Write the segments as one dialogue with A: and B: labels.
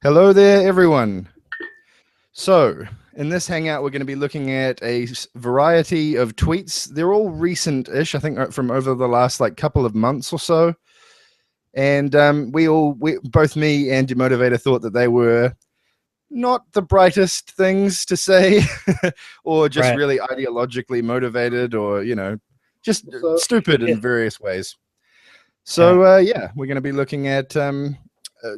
A: Hello there, everyone. So, in this Hangout, we're going to be looking at a variety of tweets. They're all recent-ish, I think, from over the last couple of months or so. And both me and Demotivator, thought that they were not the brightest things to say, or just really ideologically motivated, or just stupid in various ways. So, yeah, we're going to be looking at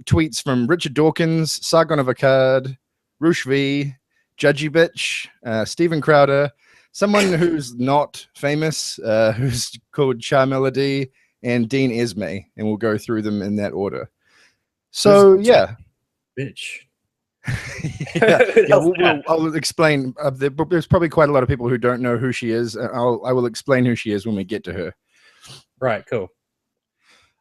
A: tweets from Richard Dawkins, Sargon of Akkad, Roosh V, Judgy Bitch, Stephen Crowder, someone who's not famous, who's called Char Melody, and Dean Esme, and we'll go through them in that order. So, yeah.
B: Bitch.
A: I'll explain. There's probably quite a lot of people who don't know who she is. I will explain who she is when we get to her.
B: Right, cool.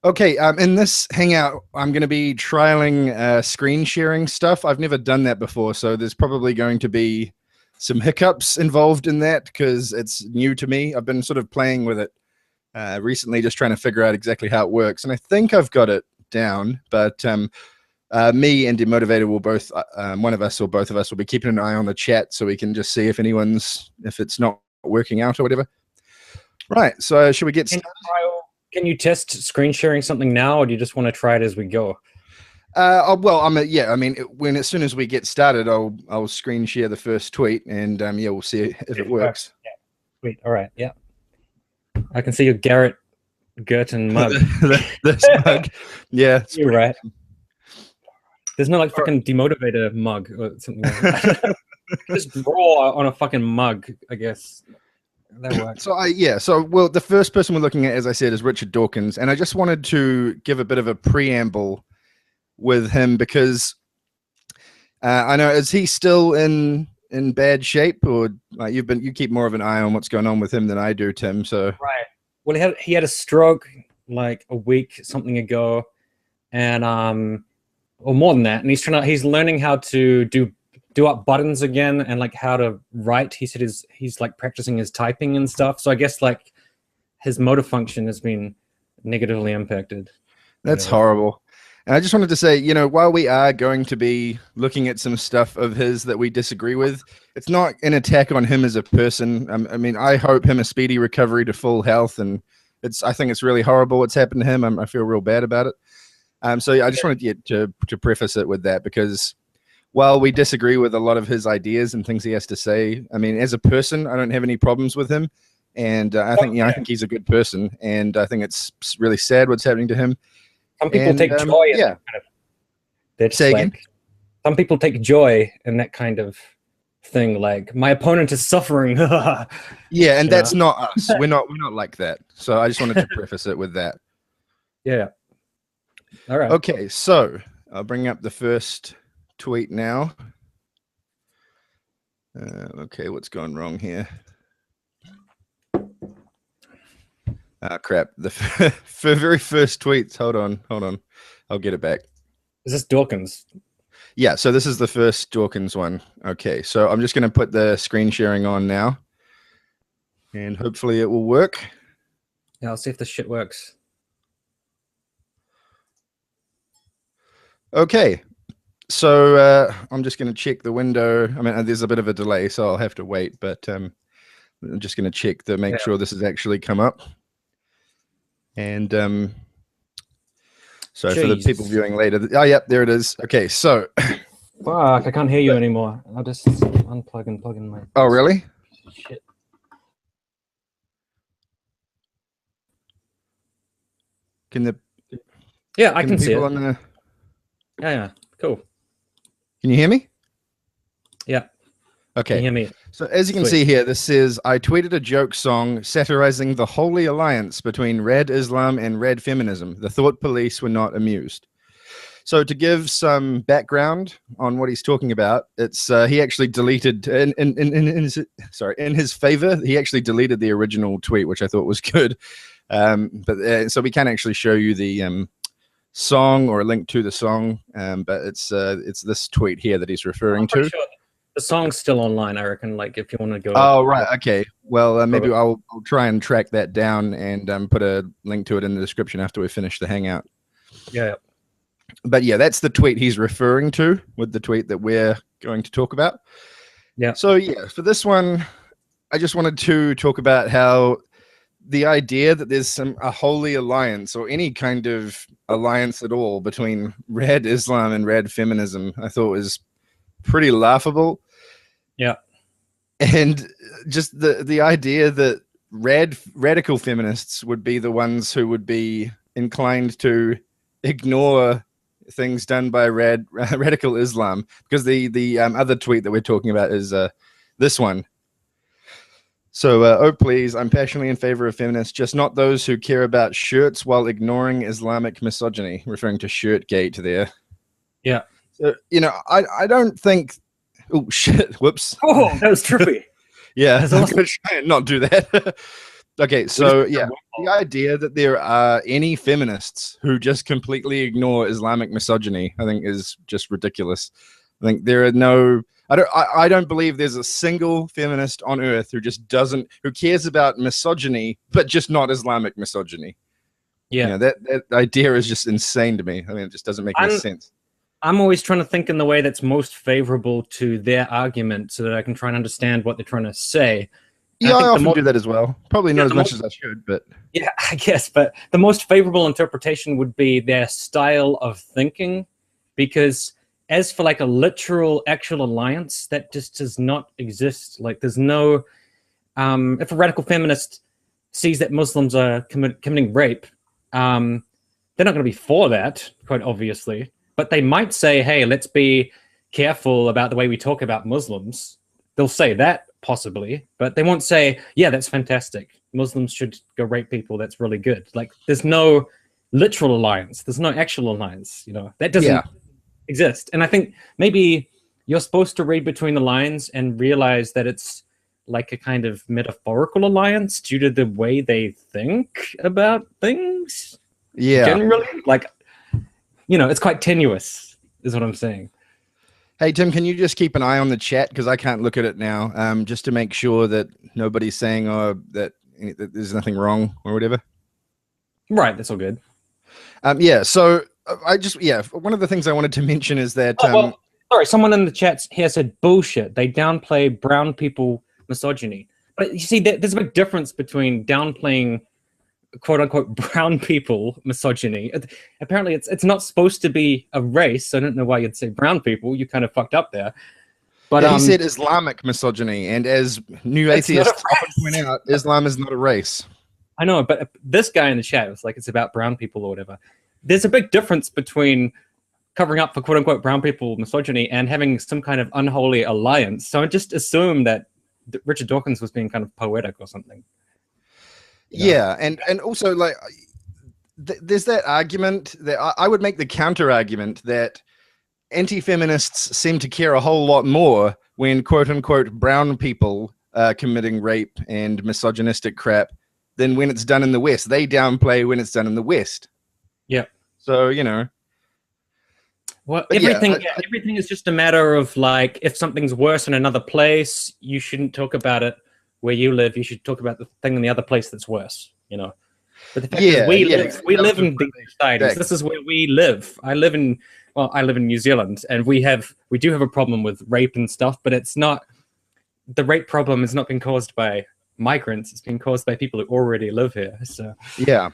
A: Okay, in this Hangout, I'm going to be trialing screen sharing stuff. I've never done that before, so there's probably going to be some hiccups involved in that because it's new to me. I've been sort of playing with it recently, just trying to figure out exactly how it works, and I think I've got it down, but me and Demotivator will both, one of us or both of us will be keeping an eye on the chat so we can just see if it's not working out or whatever. Right, so should we get started?
B: Can you test screen sharing something now, or do you just want to try it as we go?
A: Well, as soon as we get started, I'll screen share the first tweet, and yeah, we'll see if it works.
B: Yeah. Sweet. All right. Yeah. I can see your Garrett Girton mug.
A: This mug. Yeah,
B: you're right. There's no fucking Demotivator mug or something like that. Just draw on a fucking mug, I guess. That works.
A: So the first person we're looking at, as I said, is Richard Dawkins, and I just wanted to give a bit of a preamble with him because I know, is he still in bad shape, or you keep more of an eye on what's going on with him than I do, Tim? So
B: right. Well, he had a stroke like a week something ago, and or more than that, and he's learning how to do up buttons again, and how to write. He said he's practicing his typing and stuff. So I guess his motor function has been negatively impacted.
A: That's horrible. And I just wanted to say, while we are going to be looking at some stuff of his that we disagree with, it's not an attack on him as a person. I hope him a speedy recovery to full health, and I think it's really horrible what's happened to him. I feel real bad about it. So yeah, I just wanted to preface it with that, because while we disagree with a lot of his ideas and things he has to say, as a person, I don't have any problems with him. And I think he's a good person. And I think it's really sad what's happening to him.
B: Some people take joy in that kind of... Some people take joy in that kind of thing. Like, my opponent is suffering.
A: Yeah, and that's not us. We're not like that. So I just wanted to preface it with that.
B: Yeah. All right.
A: Okay, so I'll bring up the first tweet now. Okay, what's gone wrong here? Crap. The very first tweets. Hold on. I'll get it back.
B: Is this Dawkins?
A: Yeah, so this is the first Dawkins one. Okay, so I'm just going to put the screen sharing on now, and hopefully it will work.
B: Yeah, I'll see if this shit works.
A: Okay. So I'm just going to check the window. There's a bit of a delay, so I'll have to wait, but I'm just going to check to make sure this has actually come up. And so for the people viewing later, yep, there it is. Okay, so
B: fuck, I can't hear you anymore. I'll just unplug and plug in my...
A: Oh, really?
B: Shit. Yeah, I can see it. Yeah, cool.
A: Can you hear me?
B: Yeah.
A: Okay.
B: Can you hear me?
A: So as you can see here, this says, I tweeted a joke song satirizing the holy alliance between Rad Islam and Rad Feminism. The thought police were not amused. So to give some background on what he's talking about, it's he actually deleted in his favor. He actually deleted the original tweet, which I thought was good. So we can't actually show you the song or a link to the song, but it's this tweet here that he's referring to.
B: Sure the song's still online, I reckon. If you want to go.
A: Oh right, okay. Well, maybe I'll try and track that down and put a link to it in the description after we finish the Hangout.
B: Yeah.
A: But yeah, that's the tweet he's referring to with the tweet that we're going to talk about.
B: Yeah.
A: So yeah, for this one, I just wanted to talk about how the idea that there's a holy alliance or any kind of alliance at all between rad Islam and rad feminism, I thought was pretty laughable.
B: Yeah.
A: And just the idea that radical feminists would be the ones who would be inclined to ignore things done by radical Islam, because the other tweet that we're talking about is this one. So, oh please, I'm passionately in favor of feminists, just not those who care about shirts while ignoring Islamic misogyny, referring to Shirtgate there.
B: Yeah.
A: So, you know, I don't think... Oh, shit, whoops.
B: Oh, that was trippy.
A: Yeah,
B: That's
A: I'm
B: awesome.
A: going to try and not do that. Okay, so yeah, the idea that there are any feminists who just completely ignore Islamic misogyny, I think, is just ridiculous. I think there are no... I don't believe there's a single feminist on earth who just who cares about misogyny, but just not Islamic misogyny.
B: Yeah.
A: You know, that idea is just insane to me. I mean, it just doesn't make any sense.
B: I'm always trying to think in the way that's most favorable to their argument so that I can try and understand what they're trying to say.
A: Yeah, I often do that as well. Probably not as much as I should, but...
B: Yeah, I guess. But the most favorable interpretation would be their style of thinking, because as for like a literal actual alliance, that just does not exist. Like there's no... if a radical feminist sees that Muslims are committing rape, they're not going to be for that, quite obviously. But they might say, hey, let's be careful about the way we talk about Muslims. They'll say that, possibly, but they won't say, yeah, that's fantastic. Muslims should go rape people. That's really good. Like, there's no literal alliance. There's no actual alliance. You know, that doesn't exist. And I think maybe you're supposed to read between the lines and realize that it's like a kind of metaphorical alliance due to the way they think about things.
A: Yeah.
B: Generally, like, you know, it's quite tenuous, is what I'm saying.
A: Hey, Tim, can you just keep an eye on the chat? Because I can't look at it now, just to make sure that nobody's saying that there's nothing wrong or whatever.
B: Right, that's all good.
A: Yeah, so one of the things I wanted to mention is that...
B: sorry, someone in the chat here said, bullshit, they downplay brown people misogyny. But you see, there's a big difference between downplaying quote-unquote brown people misogyny. Apparently it's not supposed to be a race, so I don't know why you'd say brown people. You kind of fucked up there. But
A: he said Islamic misogyny, and as new atheists often point out, Islam is not a race.
B: I know, but this guy in the chat was like, it's about brown people or whatever. There's a big difference between covering up for quote-unquote brown people misogyny and having some kind of unholy alliance. So I just assumed that Richard Dawkins was being kind of poetic or something.
A: Yeah, and also, like, there's that argument that I would make the counter argument that anti-feminists seem to care a whole lot more when quote-unquote brown people are committing rape and misogynistic crap than when it's done in the West. They downplay when it's done in the West.
B: Yeah.
A: So, you know.
B: Well, everything is just a matter of, like, if something's worse in another place, you shouldn't talk about it where you live. You should talk about the thing in the other place that's worse, you know. But the fact is we live in these societies. This is where we live. I live in New Zealand, and we do have a problem with rape and stuff, but it's not, the rape problem has not been caused by migrants. It's been caused by people who already live here. So yeah.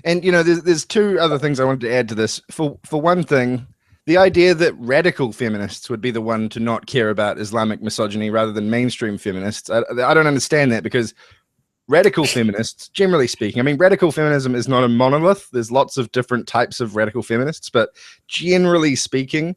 A: And you know, there's two other things I wanted to add to this. For one thing, the idea that radical feminists would be the one to not care about Islamic misogyny rather than mainstream feminists, I don't understand that, because radical feminists, generally speaking, I mean, radical feminism is not a monolith. There's lots of different types of radical feminists, but generally speaking,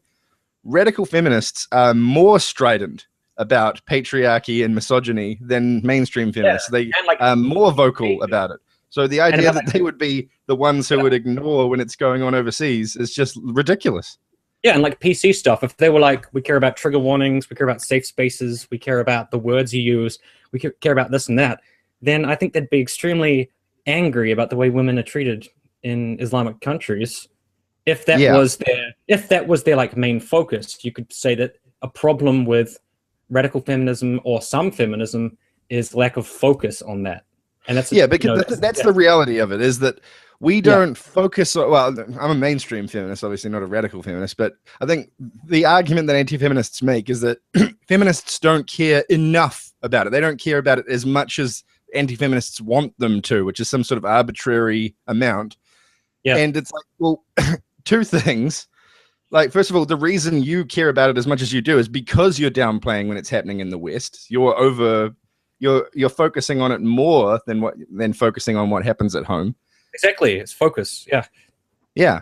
A: radical feminists are more strident about patriarchy and misogyny than mainstream feminists. They are more vocal about it. So the idea that they would be the ones who would ignore when it's going on overseas is just ridiculous.
B: Yeah, and like PC stuff, if they were like, we care about trigger warnings, we care about safe spaces, we care about the words you use, we care about this and that, then I think they'd be extremely angry about the way women are treated in Islamic countries. If that was their like main focus, you could say that a problem with radical feminism or some feminism is lack of focus on that. And that's
A: because that's the reality of it, is that we don't focus on, well, I'm a mainstream feminist, obviously not a radical feminist, but I think the argument that anti-feminists make is that feminists don't care enough about it. They don't care about it as much as anti-feminists want them to, which is some sort of arbitrary amount.
B: Yeah.
A: And it's like, well, two things. Like, first of all, the reason you care about it as much as you do is because you're downplaying when it's happening in the West. You're focusing on it more than focusing on what happens at home.
B: Exactly. It's focus. Yeah.
A: Yeah.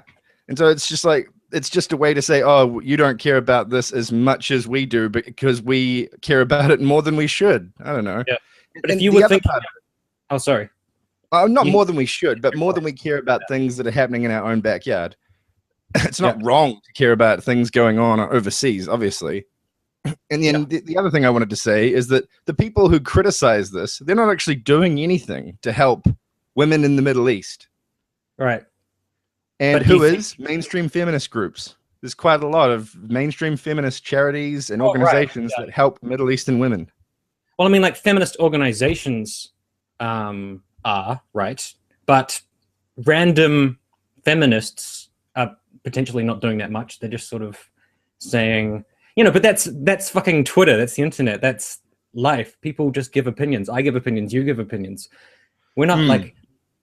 A: And so it's just like, it's just a way to say, oh, you don't care about this as much as we do because we care about it more than we should. I don't know.
B: Yeah. But if you would think, oh, sorry.
A: Not more than we should, but more than we care about things that are happening in our own backyard. It's not wrong to care about things going on overseas, obviously. And then the other thing I wanted to say is that the people who criticize this, they're not actually doing anything to help women in the Middle East.
B: Right.
A: And who is? Mainstream feminist groups. There's quite a lot of mainstream feminist charities and organizations that help Middle Eastern women.
B: Well, I mean, like feminist organizations are, right? But random feminists are potentially not doing that much. They're just sort of saying, but that's fucking Twitter. That's the internet. That's life. People just give opinions. I give opinions. You give opinions. We're not like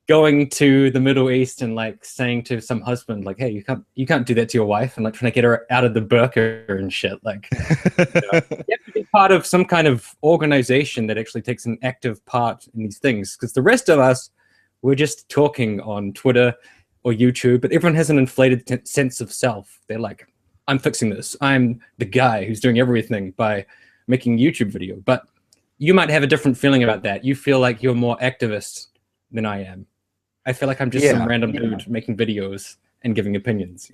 B: going to the Middle East and like saying to some husband, like, hey, you can't do that to your wife, and like trying to get her out of the burqa and shit. Like, you have to be part of some kind of organization that actually takes an active part in these things. Because the rest of us, we're just talking on Twitter or YouTube, but everyone has an inflated sense of self. They're like, I'm fixing this. I'm the guy who's doing everything by making a YouTube video. But you might have a different feeling about that. You feel like you're more activist than I am. I feel like I'm just some random dude making videos and giving opinions,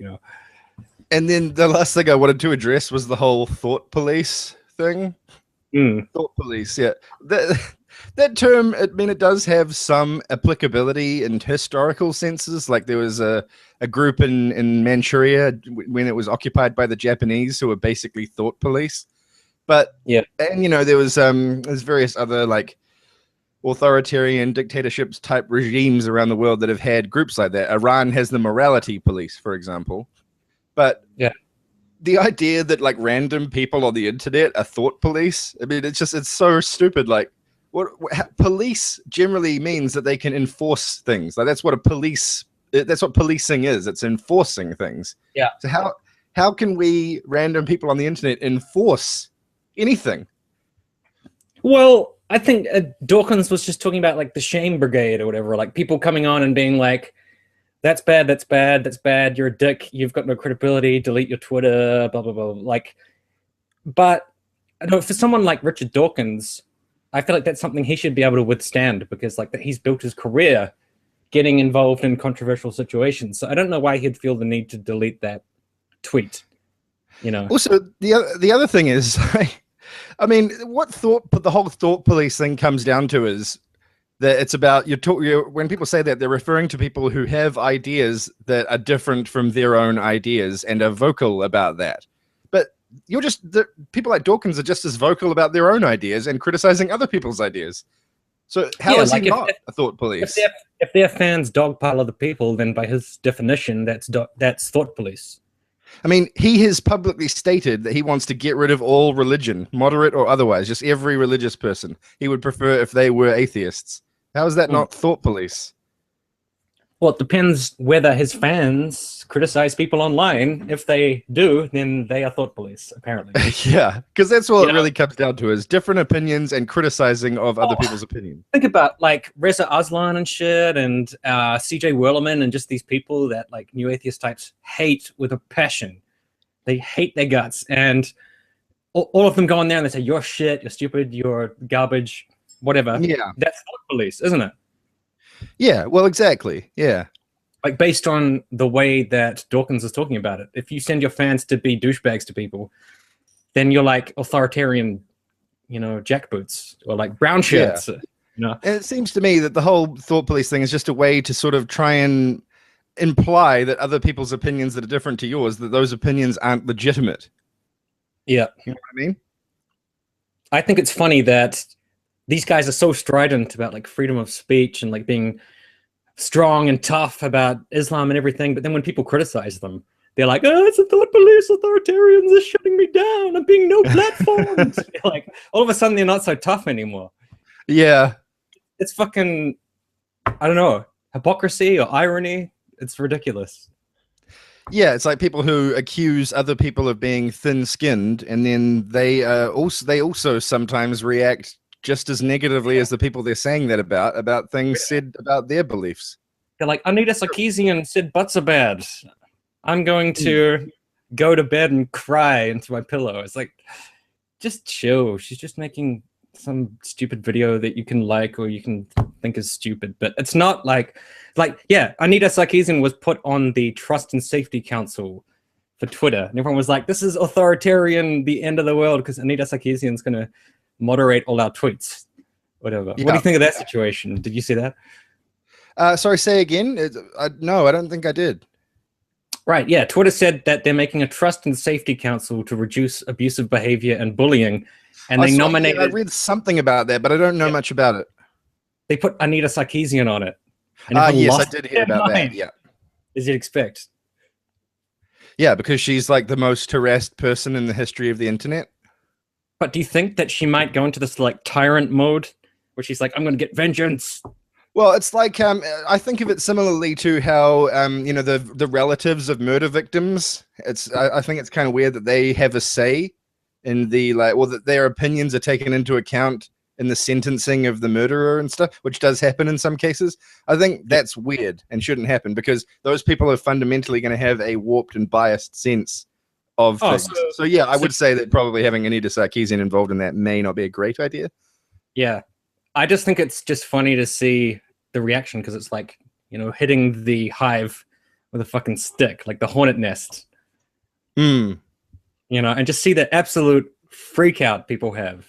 A: And then the last thing I wanted to address was the whole thought police thing. Thought police, yeah. That term, I mean, it does have some applicability in historical senses. Like there was a group in Manchuria when it was occupied by the Japanese who were basically thought police. But and there was there's various other like authoritarian dictatorships type regimes around the world that have had groups like that. Iran has the morality police, for example. But the idea that like random people on the internet are thought police, I mean, it's so stupid. Like police generally means that they can enforce things. Like that's what policing is. It's enforcing things. Yeah. So how can we random people on the internet enforce anything?
B: Well, I think Dawkins was just talking about like the shame brigade or whatever, like people coming on and being like, that's bad, that's bad, that's bad, you're a dick, you've got no credibility, delete your Twitter, blah, blah, blah. Like, but I know for someone like Richard Dawkins, I feel like that's something he should be able to withstand because like that he's built his career getting involved in controversial situations. So I don't know why he'd feel the need to delete that tweet, Also,
A: the other thing is, I mean, the whole thought police thing comes down to is that it's about when people say that, they're referring to people who have ideas that are different from their own ideas and are vocal about that. But people like Dawkins are just as vocal about their own ideas and criticizing other people's ideas. So how is he not a thought police?
B: If their fans dogpile other people, then by his definition, that's thought police.
A: I mean, he has publicly stated that he wants to get rid of all religion, moderate or otherwise, just every religious person. He would prefer if they were atheists. How is that not thought police?
B: Well, it depends whether his fans criticize people online. If they do, then they are thought police, apparently.
A: Yeah, because that's all it really comes down to is different opinions and criticizing of other people's opinions.
B: Think about like Reza Aslan and shit and CJ Werleman and just these people that like new atheist types hate with a passion. They hate their guts. And all of them go on there and they say, you're shit, you're stupid, you're garbage, whatever. Yeah. That's thought police, isn't it?
A: Yeah, well, exactly. Yeah.
B: Like based on the way that Dawkins is talking about it. If you send your fans to be douchebags to people, then you're like authoritarian, jackboots or like brown shirts.
A: And it seems to me that the whole thought police thing is just a way to sort of try and imply that other people's opinions that are different to yours, that those opinions aren't legitimate.
B: Yeah.
A: You know what I mean?
B: I think it's funny that these guys are so strident about like freedom of speech and like being strong and tough about Islam and everything, but then when people criticize them, they're like, "Oh, it's a thought police, authoritarians are shutting me down. I'm being no platforms." Like all of a sudden, they're not so tough anymore.
A: Yeah.
B: It's fucking, I don't know, hypocrisy or irony. It's ridiculous.
A: Yeah, it's like people who accuse other people of being thin-skinned, and then they also sometimes react just as negatively as the people they're saying that about things said about their beliefs.
B: They're like, Anita Sarkeesian said butts are bad. I'm going to go to bed and cry into my pillow. It's like, just chill. She's just making some stupid video that you can like or you can think is stupid, but it's not like yeah, Anita Sarkeesian was put on the Trust and Safety Council for Twitter, and everyone was like, "This is authoritarian, the end of the world," because Anita Sarkeesian's going to moderate all our tweets, whatever.
A: Yeah.
B: What do you think of that situation? Did you see that?
A: Sorry, say again. No, I don't think I did.
B: Right, yeah. Twitter said that they're making a Trust and Safety Council to reduce abusive behavior and bullying, and they nominated.
A: I read something about that, but I don't know much about it.
B: They put Anita Sarkeesian on it.
A: Yes, I did hear about that. Yeah,
B: as you'd expect.
A: Yeah, because she's like the most harassed person in the history of the internet.
B: But do you think that she might go into this like tyrant mode, where she's like, "I'm going to get vengeance"?
A: Well, it's like I think of it similarly to how you know, the relatives of murder victims. I think it's kind of weird that they have a say in the that their opinions are taken into account in the sentencing of the murderer and stuff, which does happen in some cases. I think that's weird and shouldn't happen, because those people are fundamentally going to have a warped and biased sense of things. So yeah, I would say that probably having Anita Sarkeesian involved in that may not be a great idea.
B: Yeah, I just think it's just funny to see the reaction, because it's like, you know, hitting the hive with a fucking stick, like the hornet nest. You know, and just see the absolute freak out people have.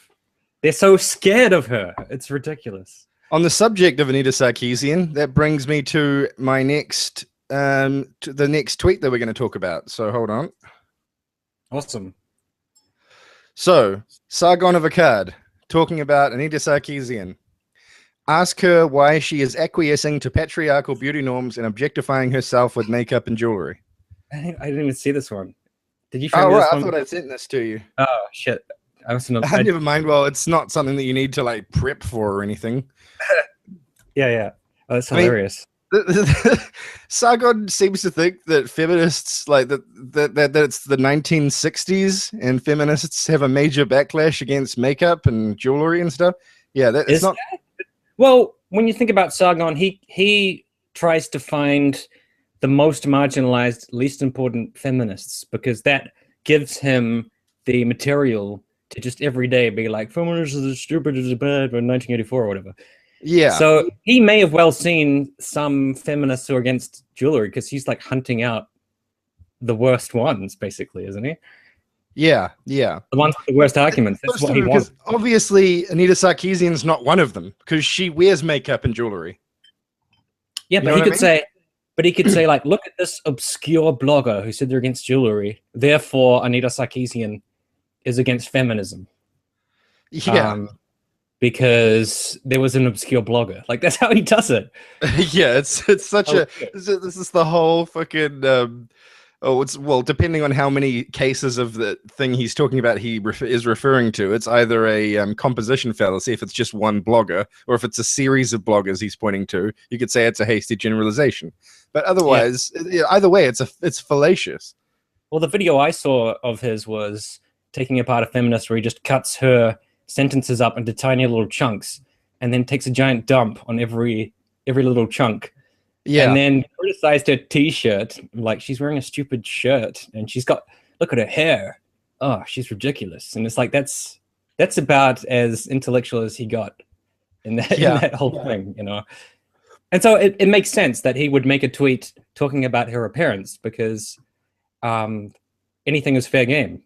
B: They're so scared of her. It's ridiculous.
A: On the subject of Anita Sarkeesian, that brings me to my next, to the next tweet that we're going to talk about. So hold on.
B: Awesome.
A: So, Sargon of Akkad, talking about Anita Sarkeesian. Ask her why she is acquiescing to patriarchal beauty norms and objectifying herself with makeup and jewelry.
B: I didn't even see this one. Did you?
A: Oh, right.
B: This
A: I
B: one?
A: thought I sent this to you.
B: Oh shit! I was not.
A: Never mind. Well, it's not something that you need to like prep for or anything.
B: Yeah. Oh, that's hilarious.
A: Sargon seems to think that feminists that it's the 1960s and feminists have a major backlash against makeup and jewelry and stuff. Yeah, it's not.
B: Well, when you think about Sargon, he tries to find the most marginalized, least important feminists, because that gives him the material to just every day be like, feminists are as stupid as bad in 1984 or whatever.
A: Yeah.
B: So he may have well seen some feminists who are against jewelry, because he's like hunting out the worst ones, basically, isn't he?
A: Yeah.
B: The ones with the worst arguments. That's what he wants.
A: Obviously, Anita Sarkeesian's not one of them, because she wears makeup and jewelry.
B: Yeah, but he could say, like, look at this obscure blogger who said they're against jewelry. Therefore, Anita Sarkeesian is against feminism.
A: Yeah.
B: Because there was an obscure blogger. Like, that's how he does it.
A: Yeah, it's such this is the whole fucking depending on how many cases of the thing he's talking about he is referring to, it's either a composition fallacy if it's just one blogger, or if it's a series of bloggers he's pointing to, you could say it's a hasty generalization. But otherwise, either way, it's fallacious.
B: Well, the video I saw of his was taking apart a feminist where he just cuts her sentences up into tiny little chunks and then takes a giant dump on every little chunk. Yeah. And then criticized her t-shirt, like she's wearing a stupid shirt and look at her hair. Oh, she's ridiculous. And it's like, that's about as intellectual as he got in that whole thing, you know? And so it makes sense that he would make a tweet talking about her appearance, because anything is fair game.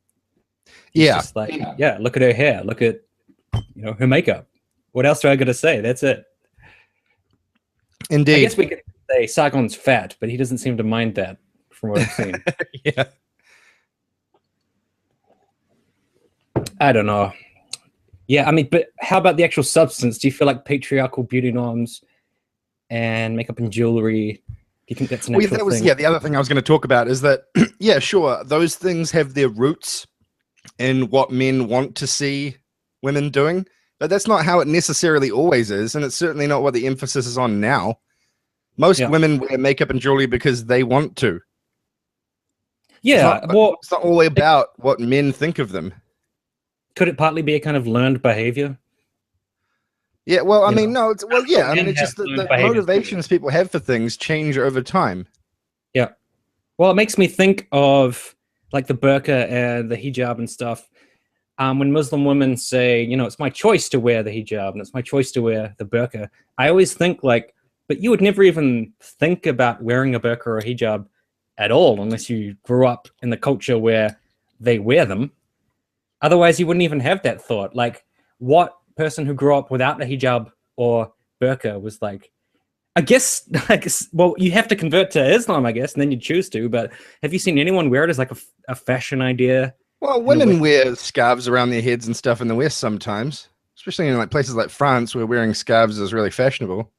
B: He's just like, look at her hair, look at, her makeup. What else do I got to say? That's it.
A: Indeed.
B: I guess we could say Sargon's fat, but he doesn't seem to mind that from what I've seen.
A: Yeah.
B: I don't know. Yeah, I mean, but how about the actual substance? Do you feel like patriarchal beauty norms and makeup and jewelry. Do you think that's an
A: Well,
B: actual
A: that was
B: thing?
A: yeah. The other thing I was going to talk about is that yeah, sure, those things have their roots in what men want to see women doing, but that's not how it necessarily always is, and it's certainly not what the emphasis is on now. Most
B: Yeah.
A: women wear makeup and jewelry because they want to.
B: Yeah, well,
A: It's not all about what men think of them.
B: could it partly be a kind of learned behavior?
A: Yeah, well, I
B: You
A: mean,
B: know,
A: no, well, yeah, I mean,
B: men
A: it's
B: have
A: just that
B: learned
A: the
B: behaviors too.
A: motivations people have for things change over time.
B: Yeah. Well, it makes me think of like the burqa and the hijab and stuff. When Muslim women say, you know, it's my choice to wear the hijab and it's my choice to wear the burqa, I always think like, but you would never even think about wearing a burqa or a hijab at all unless you grew up in the culture where they wear them. Otherwise, you wouldn't even have that thought. Like, what person who grew up without a hijab or burqa was like, I guess, like, well, you have to convert to Islam, I guess, and then you choose to. But have you seen anyone wear it as like a fashion idea?
A: Well, women wear scarves around their heads and stuff in the West sometimes, especially in like places like France where wearing scarves is really fashionable.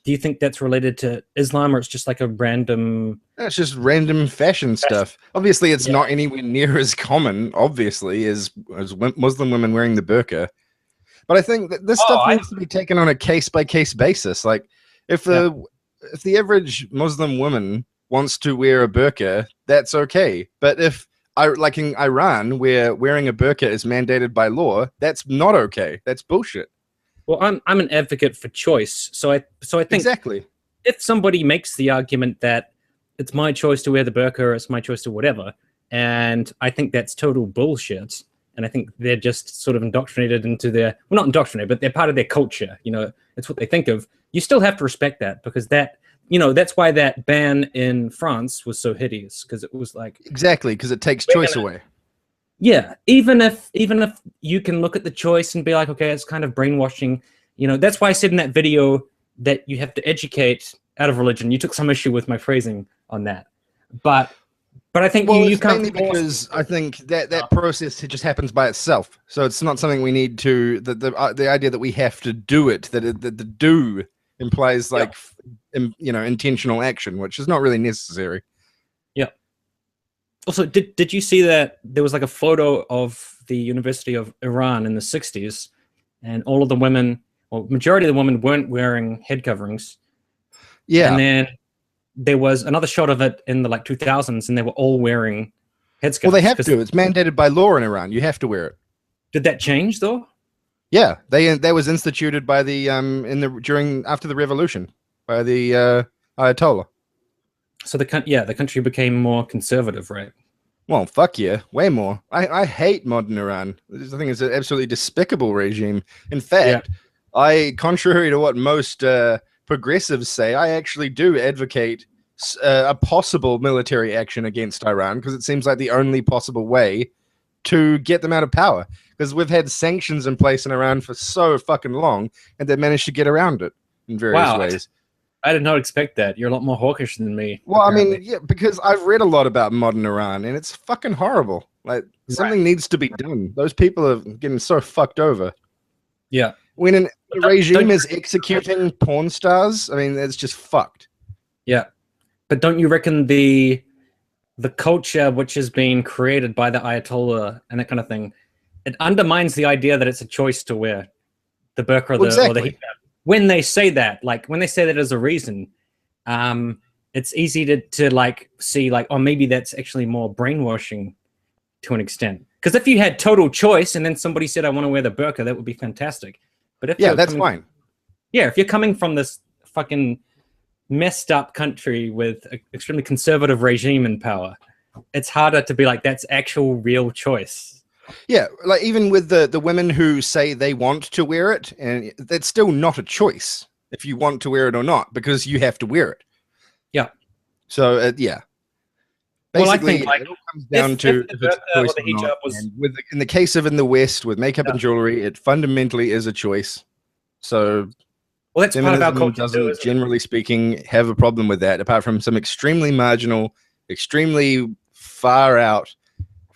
B: Do you think that's related to Islam, or it's just like a random?
A: It's just random fashion stuff. Obviously, it's
B: Yeah.
A: not anywhere near as common, obviously, as Muslim women wearing the burqa. But I think that this stuff needs to be taken on a case-by-case basis. Like, if the average Muslim woman wants to wear a burqa, that's okay. But if like in Iran, where wearing a burqa is mandated by law, that's not okay. That's bullshit.
B: Well, I'm an advocate for choice, so I think
A: Exactly.
B: if somebody makes the argument that it's my choice to wear the burqa or it's my choice to whatever, and I think that's total bullshit, and I think they're just sort of indoctrinated into their, well, not indoctrinated, but they're part of their culture, you know, it's what they think of. You still have to respect that, because that, you know, that's why that ban in France was so hideous, because it was like,
A: Exactly, because it takes choice away.
B: yeah, even if you can look at the choice and be like, okay, it's kind of brainwashing, you know, that's why I said in that video that you have to educate out of religion. You took some issue with my phrasing on that, but I think
A: Well,
B: you
A: it's
B: can't,
A: mainly because I think that process just happens by itself. So it's not something we need to. The idea that we have to do it, that the do implies like intentional action, which is not really necessary.
B: Yeah. Also, did you see that there was like a photo of the University of Iran in the 60s, and all of the women, well, majority of the women weren't wearing head coverings.
A: Yeah.
B: And then there was another shot of it in the like 2000s, and they were all wearing headscarves.
A: Well, they have to. It's mandated by law in Iran. You have to wear it.
B: Did that change though?
A: Yeah, that was instituted by the after the revolution by the Ayatollah.
B: So the country became more conservative, right?
A: Well, fuck yeah, way more. I hate modern Iran. I think it's an absolutely despicable regime. In fact, contrary to what most progressives say, I actually do advocate a possible military action against Iran, because it seems like the only possible way to get them out of power. Because we've had sanctions in place in Iran for so fucking long, and they've managed to get around it in various ways.
B: I did not expect that. You're a lot more hawkish than me.
A: Well,
B: apparently.
A: I mean, yeah, because I've read a lot about modern Iran, and it's fucking horrible. Like, something needs to be done. Those people are getting so fucked over.
B: Yeah.
A: When a regime is executing porn stars, I mean, it's just fucked.
B: Yeah. But don't you reckon the culture which has been created by the Ayatollah and that kind of thing, it undermines the idea that it's a choice to wear the burqa or the hijab. When they say that, like when they say that as a reason, it's easy to like see like, oh, maybe that's actually more brainwashing to an extent. Because if you had total choice and then somebody said, I want to wear the burqa, that would be fantastic. But if
A: that's fine.
B: Yeah, if you're coming from this fucking messed up country with an extremely conservative regime in power, it's harder to be like, that's actual real choice.
A: Yeah, like even with the women who say they want to wear it, and that's still not a choice if you want to wear it or not, because you have to wear it.
B: Yeah.
A: So yeah. Basically,
B: well, I think like,
A: it all comes down to if it's a choice or not. And in the case of in the West with makeup and jewelry, it fundamentally is a choice. So
B: well, that's part of our culture.
A: Doesn't, generally speaking, have a problem with that, apart from some extremely marginal, extremely far out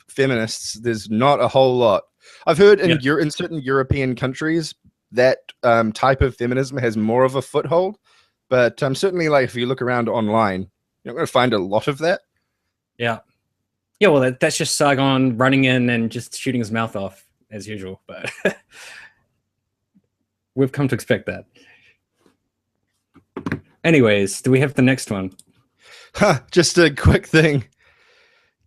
A: feminists. There's not a whole lot. I've heard in certain European countries that type of feminism has more of a foothold, But certainly, like if you look around online, you're not going to find a lot of that.
B: Yeah. Yeah, well, that's just Sargon running in and just shooting his mouth off as usual. But we've come to expect that. Anyways, do we have the next one?
A: Just a quick thing.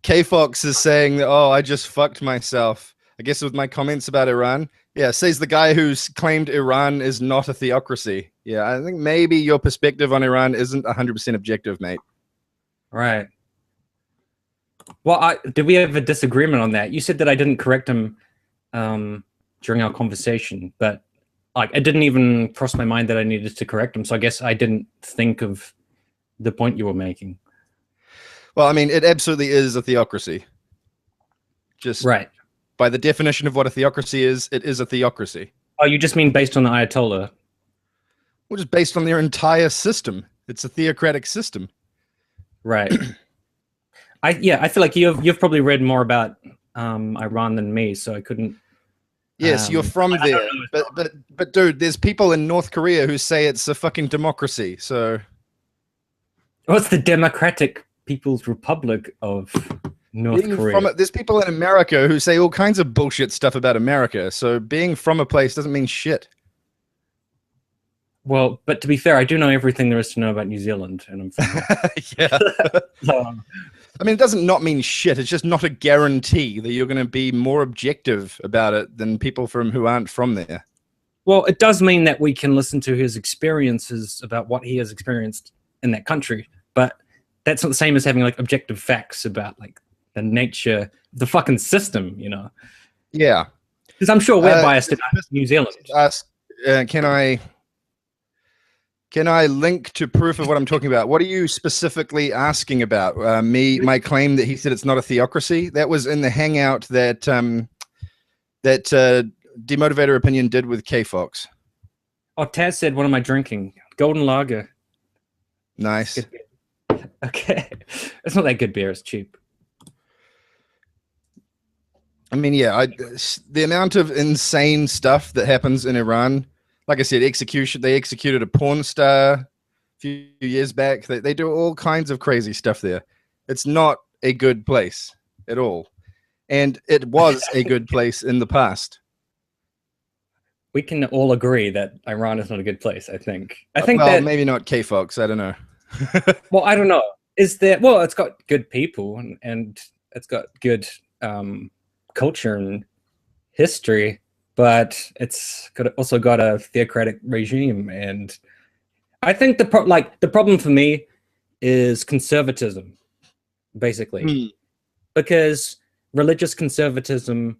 A: K-Fox is saying that, oh, I just fucked myself. I guess with my comments about Iran. Yeah, says the guy who's claimed Iran is not a theocracy. Yeah, I think maybe your perspective on Iran isn't 100% objective, mate.
B: Right. Well, did we have a disagreement on that? You said that I didn't correct him during our conversation, but like it didn't even cross my mind that I needed to correct him. So I guess I didn't think of the point you were making.
A: Well, I mean, it absolutely is a theocracy. Just
B: right.
A: By the definition of what a theocracy is, it is a theocracy.
B: Oh, you just mean based on the Ayatollah?
A: Well, just based on their entire system. It's a theocratic system.
B: Right. I feel like you've probably read more about Iran than me, so I couldn't.
A: Yes, you're from there, but dude, there's people in North Korea who say it's a fucking democracy. So,
B: what's the Democratic People's Republic of North Korea?
A: There's people in America who say all kinds of bullshit stuff about America. So being from a place doesn't mean shit.
B: Well, but to be fair, I do know everything there is to know about New Zealand, and I'm from
A: yeah. I mean, it doesn't not mean shit. It's just not a guarantee that you're going to be more objective about it than people who aren't from there.
B: Well, it does mean that we can listen to his experiences about what he has experienced in that country, but that's not the same as having like objective facts about like the nature of the fucking system, you know?
A: Yeah.
B: Because I'm sure we're biased about New Zealand.
A: Can I link to proof of what I'm talking about? What are you specifically asking about? My claim that he said it's not a theocracy? That was in the Hangout that Demotivator Opinion did with K-Fox.
B: Oh, Taz said, what am I drinking? Golden Lager.
A: Nice.
B: Okay. It's not that good beer. It's cheap.
A: I mean, yeah, the amount of insane stuff that happens in Iran, like I said, they executed a porn star a few years back. They do all kinds of crazy stuff there. It's not a good place at all. And it was a good place in the past.
B: We can all agree that Iran is not a good place, I think.
A: Well, that maybe not K-Fox, I don't know.
B: Well, I don't know. It's got good people and it's got good culture and history, but it's also got a theocratic regime. And I think the problem for me is conservatism, basically, because religious conservatism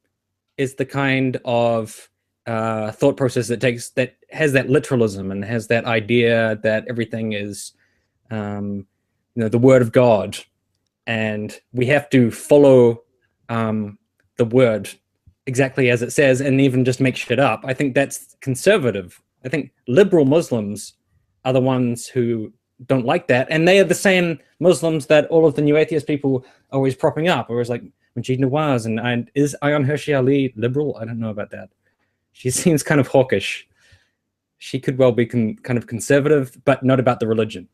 B: is the kind of thought process that has that literalism and has that idea that everything is the word of God, and we have to follow the word exactly as it says and even just make shit up. I think that's conservative. I think liberal Muslims are the ones who don't like that, and they are the same Muslims that all of the new atheist people are always propping up. Or it's like Majid Nawaz, and is Ayaan Hirsi Ali liberal? I don't know about that. She seems kind of hawkish. She could well be kind of conservative, but not about the religion.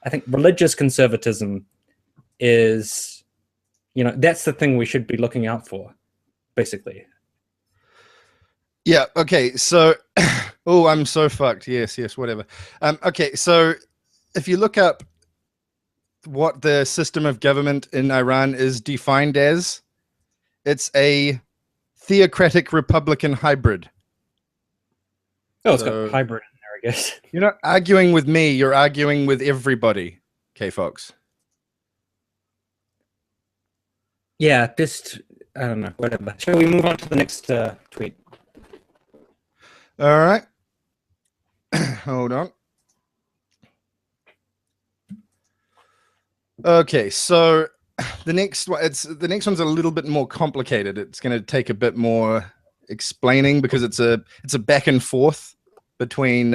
B: I think religious conservatism is, that's the thing we should be looking out for, basically.
A: Yeah, okay, so, oh, I'm so fucked. Yes, whatever. Okay, so if you look up what the system of government in Iran is defined as, it's a theocratic Republican hybrid.
B: Oh, it's got hybrid in there, I guess.
A: You're not arguing with me, you're arguing with everybody, K-Fox.
B: Yeah, I don't know, whatever. Shall we move on to the next tweet?
A: All right. Hold on. Okay, so the next one's a little bit more complicated. It's going to take a bit more explaining because it's a back and forth between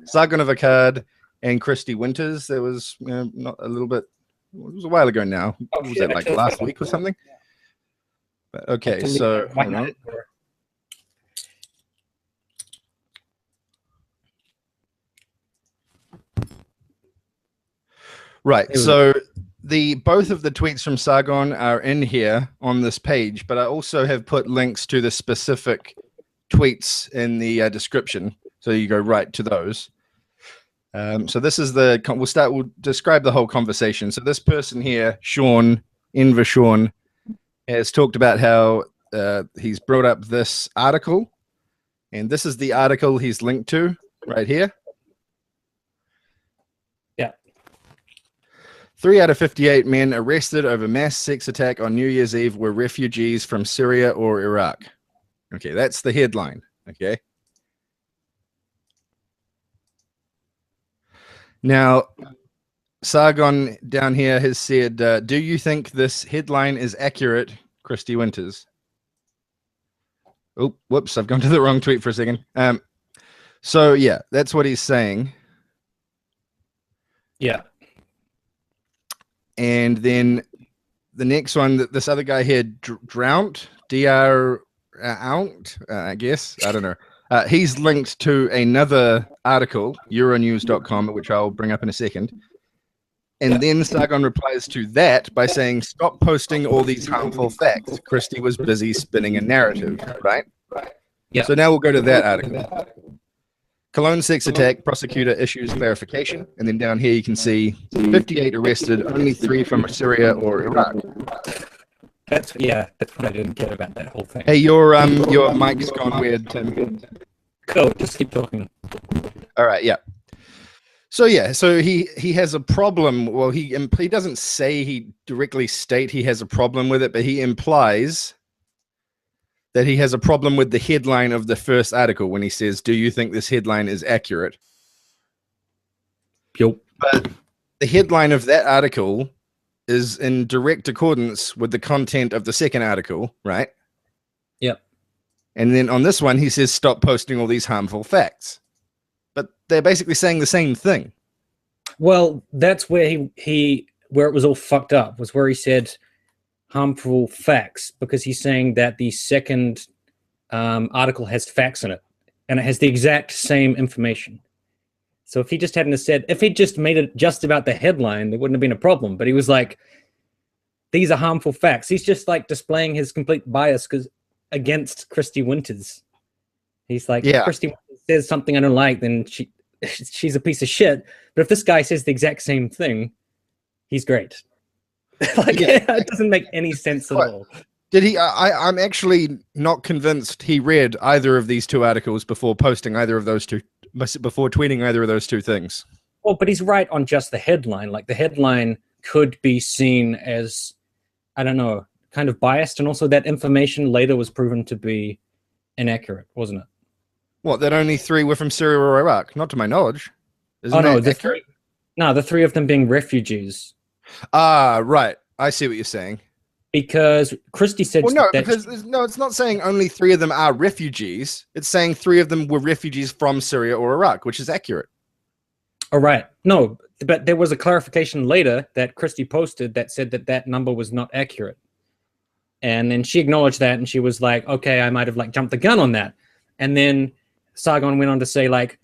A: Sargon of Akkad and Christy Winters. There was not a little bit. It was a while ago now. Was that like last week or something? But, okay, so hold on. Right. So both of the tweets from Sargon are in here on this page, but I also have put links to the specific tweets in the description, so you go right to those. So this is we'll describe the whole conversation. So this person here, Sean, Enver Sean, has talked about how he's brought up this article, and this is the article he's linked to right here.
B: Yeah.
A: 3 out of 58 men arrested over mass sex attack on New Year's Eve were refugees from Syria or Iraq. Okay, that's the headline. Okay. Now, Sargon down here has said, do you think this headline is accurate, Christy Winters? Oh, whoops, I've gone to the wrong tweet for a second. So, yeah, that's what he's saying.
B: Yeah.
A: And then the next one, this other guy here, Drount, D-R-Ount, I guess. I don't know. He's linked to another article, Euronews.com, which I'll bring up in a second. And then Sargon replies to that by saying, stop posting all these harmful facts. Christy was busy spinning a narrative, right?
B: Yeah.
A: So now we'll go to that article. Cologne sex attack, prosecutor issues clarification. And then down here you can see 58 arrested, only 3 from Syria or Iraq.
B: That's what I didn't get about that whole thing.
A: Hey, your mic's gone weird, Tim.
B: Cool, just keep talking.
A: All right, yeah. So yeah, so he has a problem. Well, he doesn't say, he directly state he has a problem with it, but he implies that he has a problem with the headline of the first article when he says, "Do you think this headline is accurate?"
B: Yep.
A: But the headline of that article is in direct accordance with the content of the second article, right?
B: Yep.
A: And then on this one, he says, stop posting all these harmful facts. But they're basically saying the same thing.
B: Well, that's where where it was all fucked up, was where he said harmful facts, because he's saying that the second article has facts in it, and it has the exact same information. So if he just hadn't said, if he just made it just about the headline, there wouldn't have been a problem. But he was like, these are harmful facts. He's just like displaying his complete bias against Christy Winters. He's like, if Christy Winters says something I don't like, then she's a piece of shit. But if this guy says the exact same thing, he's great. It doesn't make any sense at all.
A: Did he? I'm actually not convinced he read either of these two articles before posting either of those two, before tweeting either of those two things.
B: Well, but he's right on just the headline. Like, the headline could be seen as, I don't know, kind of biased, and also that information later was proven to be inaccurate, wasn't it?
A: What, that only 3 were from Syria or Iraq? Not to my knowledge.
B: Isn't the 3 of them being refugees.
A: Ah, right. I see what you're saying.
B: Because Christy said...
A: Well, no, it's not saying only 3 of them are refugees. It's saying 3 of them were refugees from Syria or Iraq, which is accurate.
B: Oh, right. No, but there was a clarification later that Christy posted that said that that number was not accurate. And then she acknowledged that, and she was like, okay, I might have like jumped the gun on that. And then Sargon went on to say, like,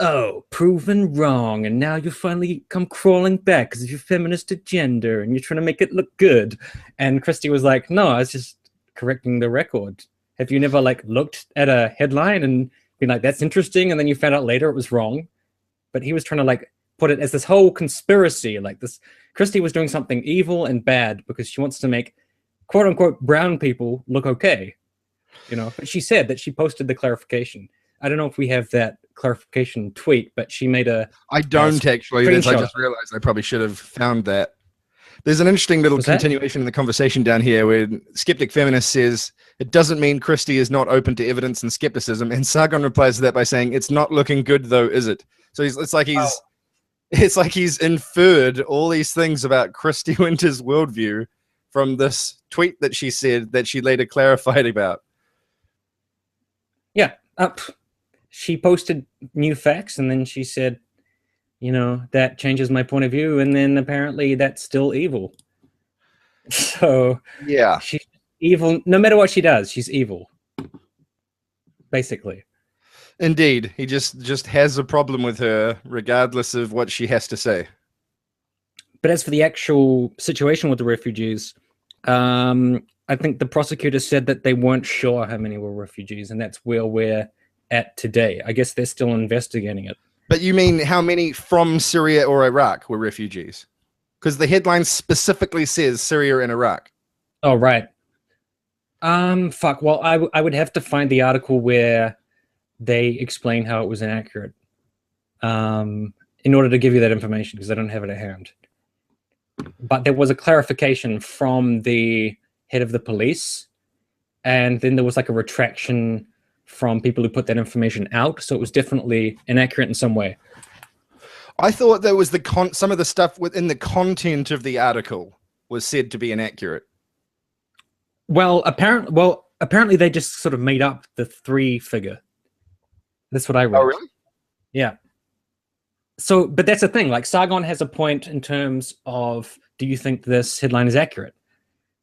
B: oh, proven wrong, and now you finally come crawling back because of your feminist agenda, and you're trying to make it look good. And Christy was like, no, I was just correcting the record. Have you never like looked at a headline and been like, that's interesting, and then you found out later it was wrong? But he was trying to like put it as this whole conspiracy, like this. Christy was doing something evil and bad because she wants to make quote unquote brown people look okay, you know. But she said that she posted the clarification. I don't know if we have that clarification tweet, but she made a... I
A: don't actually. I just realized I probably should have found that. There's an interesting little continuation in the conversation down here where Skeptic Feminist says, it doesn't mean Christy is not open to evidence and skepticism. And Sargon replies to that by saying, it's not looking good though, is it? So it's like he's inferred all these things about Christy Winters' worldview from this tweet that she said that she later clarified about.
B: Yeah. She posted new facts, and then she said, you know, that changes my point of view, and then apparently that's still evil. So
A: yeah,
B: she's evil no matter what she does. She's evil, basically.
A: Indeed, he just has a problem with her regardless of what she has to say.
B: But as for the actual situation with the refugees, I think the prosecutor said that they weren't sure how many were refugees, and that's where we're at today. I guess they're still investigating it.
A: But you mean how many from Syria or Iraq were refugees? Because the headline specifically says Syria and Iraq.
B: Oh, right. Fuck. Well, I would have to find the article where they explain how it was inaccurate in order to give you that information, because I don't have it at hand. But there was a clarification from the head of the police, and then there was like a retraction from people who put that information out. So it was definitely inaccurate in some way.
A: I thought there was some of the stuff within the content of the article was said to be inaccurate.
B: Well, apparently they just sort of made up the 3 figure. That's what I read.
A: Oh, really?
B: Yeah. So, but that's the thing. Like, Sargon has a point in terms of, do you think this headline is accurate?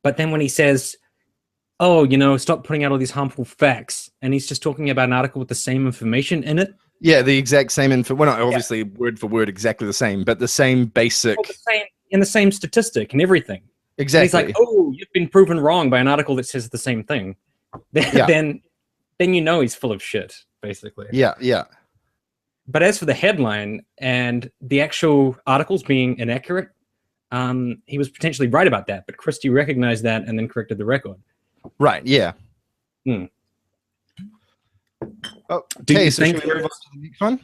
B: But then when he says, oh, you know, stop putting out all these harmful facts, and he's just talking about an article with the same information in it.
A: Yeah, the exact same info. Well, not obviously word for word exactly the same, but the same basic.
B: In the same statistic and everything.
A: Exactly.
B: And he's like, oh, you've been proven wrong by an article that says the same thing. Then you know he's full of shit, basically.
A: Yeah, yeah.
B: But as for the headline and the actual articles being inaccurate, he was potentially right about that, but Christie recognized that and then corrected the record.
A: Right, yeah. Okay, so should we move on to the next one?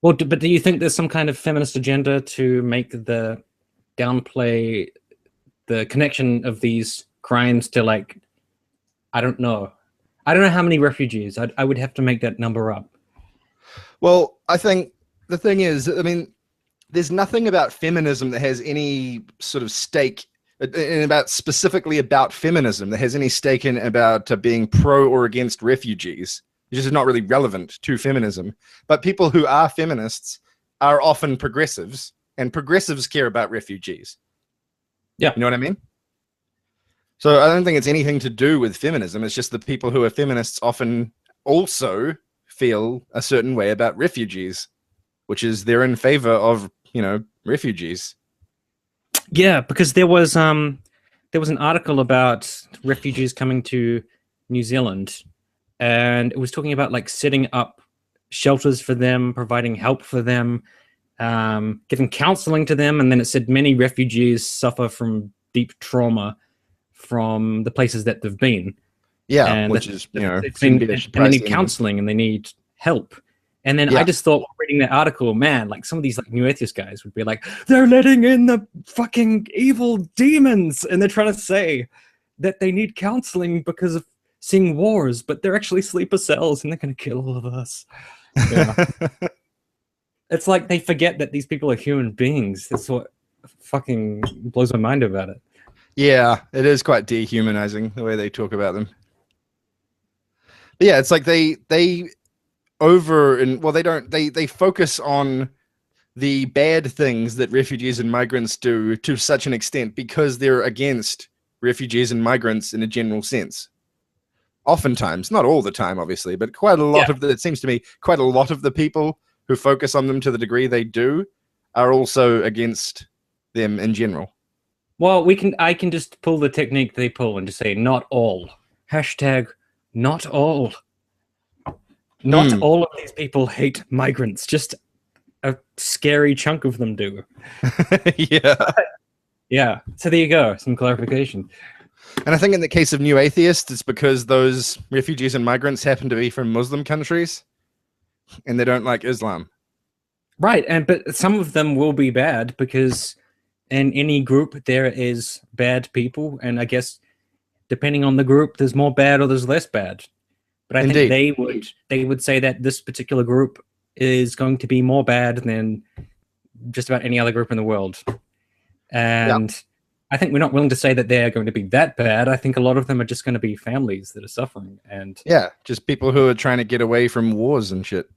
B: Well, but do you think there's some kind of feminist agenda to make the downplay the connection of these crimes to, like, I don't know how many refugees. I would have to make that number up. Well,
A: I think the thing is, I mean, there's nothing about feminism that has any sort of stake specifically about feminism that has any stake in about being pro or against refugees. It's just not really relevant to feminism. But people who are feminists are often progressives, and progressives care about refugees.
B: Yeah.
A: You know what I mean? So I don't think it's anything to do with feminism. It's just the people who are feminists often also feel a certain way about refugees, which is they're in favor of, you know, refugees.
B: Yeah, because there was an article about refugees coming to New Zealand, and it was talking about, like, setting up shelters for them, providing help for them, giving counseling to them, and then it said many refugees suffer from deep trauma from the places that they've been.
A: Yeah,
B: and
A: which is, you know,
B: and they need counseling and they need help. And then I just thought, while reading that article, man, like, some of these, like, new atheist guys would be like, they're letting in the fucking evil demons, and they're trying to say that they need counseling because of seeing wars, but they're actually sleeper cells and they're going to kill all of us. Yeah. It's like they forget that these people are human beings. That's what fucking blows my mind about it.
A: Yeah, it is quite dehumanizing the way they talk about them. But yeah, it's like they focus on the bad things that refugees and migrants do to such an extent because they're against refugees and migrants in a general sense. Oftentimes, not all the time, obviously, but quite a lot of it seems to me quite a lot of the people who focus on them to the degree they do are also against them in general.
B: Well, I can just pull the technique they pull and just say, not all. Hashtag, not all. Not all of these people hate migrants. Just a scary chunk of them do.
A: Yeah.
B: Yeah. So there you go. Some clarification.
A: And I think in the case of new atheists, it's because those refugees and migrants happen to be from Muslim countries and they don't like Islam.
B: Right. But some of them will be bad because in any group there is bad people. And I guess depending on the group, there's more bad or there's less bad. But I think they would say that this particular group is going to be more bad than just about any other group in the world. And I think we're not willing to say that they're going to be that bad. I think a lot of them are just going to be families that are suffering. And
A: yeah, just people who are trying to get away from wars and shit.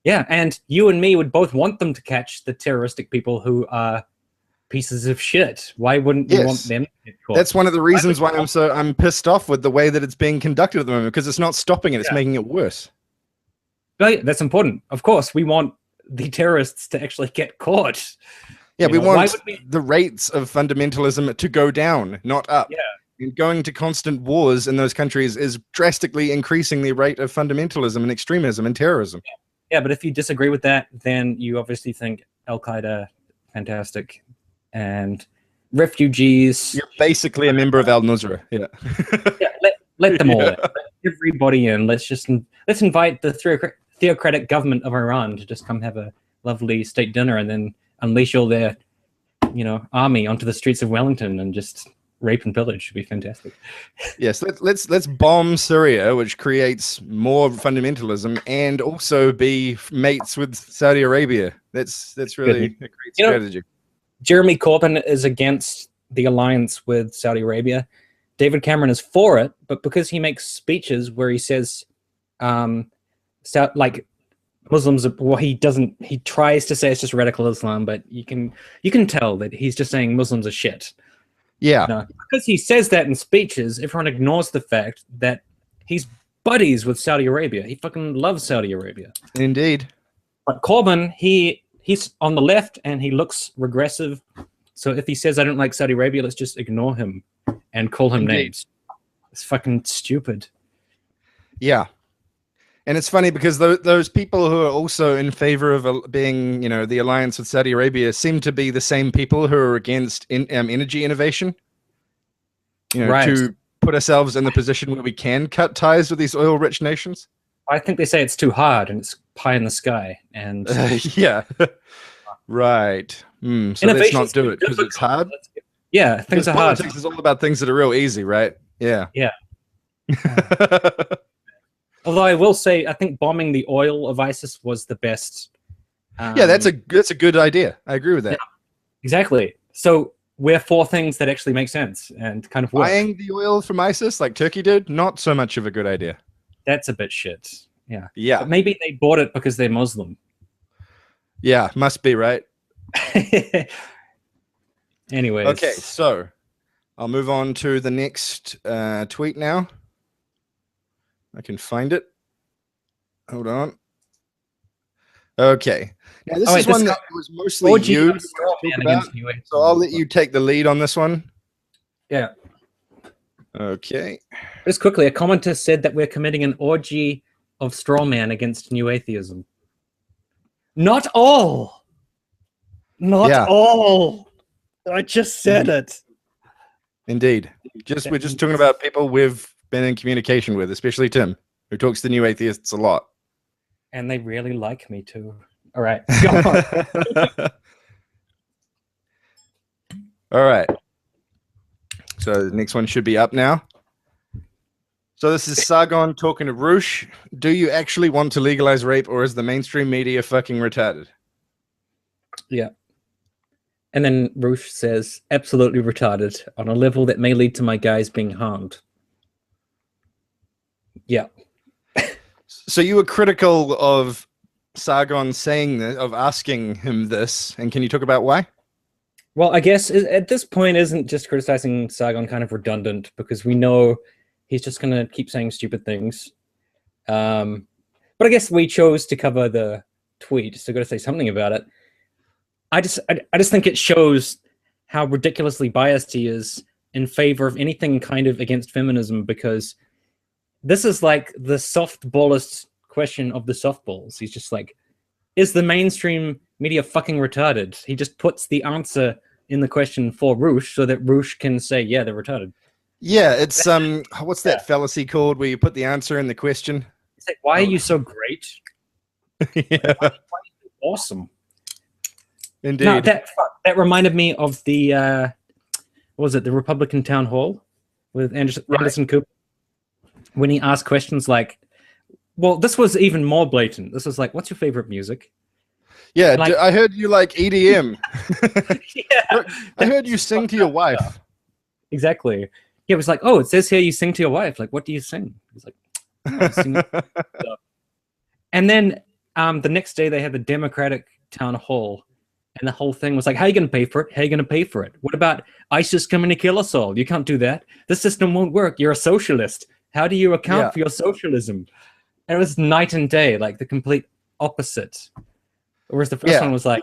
B: Yeah, and you and me would both want them to catch the terroristic people who are pieces of shit. Why wouldn't you want them to get caught?
A: That's one of the reasons why I'm pissed off with the way that it's being conducted at the moment, because it's not stopping it, it's making it worse.
B: But that's important. Of course, we want the terrorists to actually get caught.
A: Yeah,
B: You
A: we
B: know, why
A: want
B: would we?
A: the rates of fundamentalism to go down, not up.
B: Yeah,
A: And going to constant wars in those countries is drastically increasing the rate of fundamentalism and extremism and terrorism.
B: yeah. But if you disagree with that, then you obviously think Al Qaeda fantastic, and refugees.
A: You're basically a member of Al Nusra. Yeah.
B: Yeah, let them all
A: Yeah.
B: in. Let everybody in. Let's invite the theocratic government of Iran to just come have a lovely state dinner and then unleash all their, army onto the streets of Wellington and just rape and pillage. Should be fantastic.
A: Yes, let's bomb Syria, which creates more fundamentalism, and also be mates with Saudi Arabia. That's really a great strategy.
B: Jeremy Corbyn is against the alliance with Saudi Arabia. David Cameron is for it, but because he makes speeches where he says, like Muslims, he tries to say it's just radical Islam, but you can tell that he's just saying Muslims are shit.
A: Yeah.
B: Because he says that in speeches, everyone ignores the fact that he's buddies with Saudi Arabia. He fucking loves Saudi Arabia.
A: Indeed.
B: But Corbyn, he's on the left and he looks regressive. So if he says I don't like Saudi Arabia, let's just ignore him and call him names. It's fucking stupid.
A: Yeah. And it's funny because those people who are also in favor of being, the alliance with Saudi Arabia seem to be the same people who are against energy innovation.
B: Right.
A: To put ourselves in the position where we can cut ties with these oil-rich nations.
B: I think they say it's too hard and it's pie in the sky. And
A: yeah. Right. So let's not do it because it's hard.
B: Yeah, things are hard.
A: Politics is all about things that are real easy, right? Yeah.
B: Yeah. Although I will say, I think bombing the oil of ISIS was the best.
A: Yeah, that's a good idea. I agree with that.
B: Yeah, exactly. So we're for things that actually make sense and kind of work.
A: Buying the oil from ISIS like Turkey did, not so much of a good idea.
B: That's a bit shit. Yeah.
A: Yeah.
B: But maybe they bought it because they're Muslim.
A: Yeah, must be, right?
B: Anyways.
A: Okay, so I'll move on to the next tweet now. I can find it. Hold on. Okay. Now this is one that was mostly you. So I'll let you take the lead on this one.
B: Yeah.
A: Okay.
B: Just quickly, a commenter said that we're committing an orgy of straw man against new atheism. Not all. Not all. I just said it.
A: Indeed. We're just talking about people we've been in communication with, especially Tim, who talks to new atheists a lot.
B: And they really like me too. All right. Go on.
A: All right. So the next one should be up now. So this is Sargon talking to Roosh. Do you actually want to legalize rape, or is the mainstream media fucking retarded?
B: Yeah. And then Roosh says, absolutely retarded on a level that may lead to my guys being harmed. Yeah.
A: So you were critical of Sargon saying this, of asking him this, and can you talk about why?
B: Well, I guess at this point, isn't just criticizing Sargon kind of redundant, because we know he's just going to keep saying stupid things. But I guess we chose to cover the tweet, so got to say something about it. I just think it shows how ridiculously biased he is in favor of anything kind of against feminism, because this is like the softballest question of the softballs. He's just like, is the mainstream media fucking retarded? He just puts the answer in the question for Roosh so that Roosh can say, yeah, they're retarded.
A: Yeah, it's what's that fallacy called where you put the answer in the question?
B: It's like, why are you so great?
A: Yeah.
B: Why are you awesome?
A: Indeed.
B: No, that reminded me of the what was it, the Republican town hall with Anderson Cooper, when he asked questions like, well, this was even more blatant. This was like, what's your favorite music?
A: Yeah,
B: like,
A: I heard you like EDM.
B: Yeah,
A: I heard you sing to your wife.
B: Exactly. Yeah, it was like, oh, it says here you sing to your wife. Like, what do you sing? He's like, oh, I sing stuff. And then the next day they had the Democratic town hall, and the whole thing was like, how are you going to pay for it? How are you going to pay for it? What about ISIS coming to kill us all? You can't do that. The system won't work. You're a socialist. How do you account for your socialism? And it was night and day, like the complete opposite. Whereas the first one was like,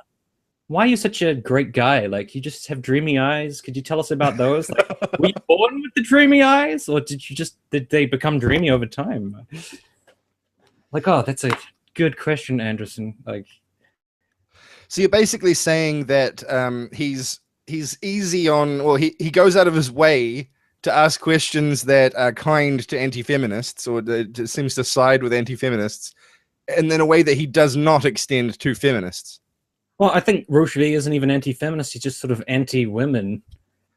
B: why are you such a great guy? Like, you just have dreamy eyes. Could you tell us about those? Like, were you born with the dreamy eyes, or did they become dreamy over time? Like, oh, that's a good question, Anderson. Like,
A: So you're basically saying that he's easy on, or he goes out of his way to ask questions that are kind to anti-feminists, or that seems to side with anti-feminists, and in a way that he does not extend to feminists.
B: well, I think Roche V isn't even anti-feminist. He's just sort of anti-women.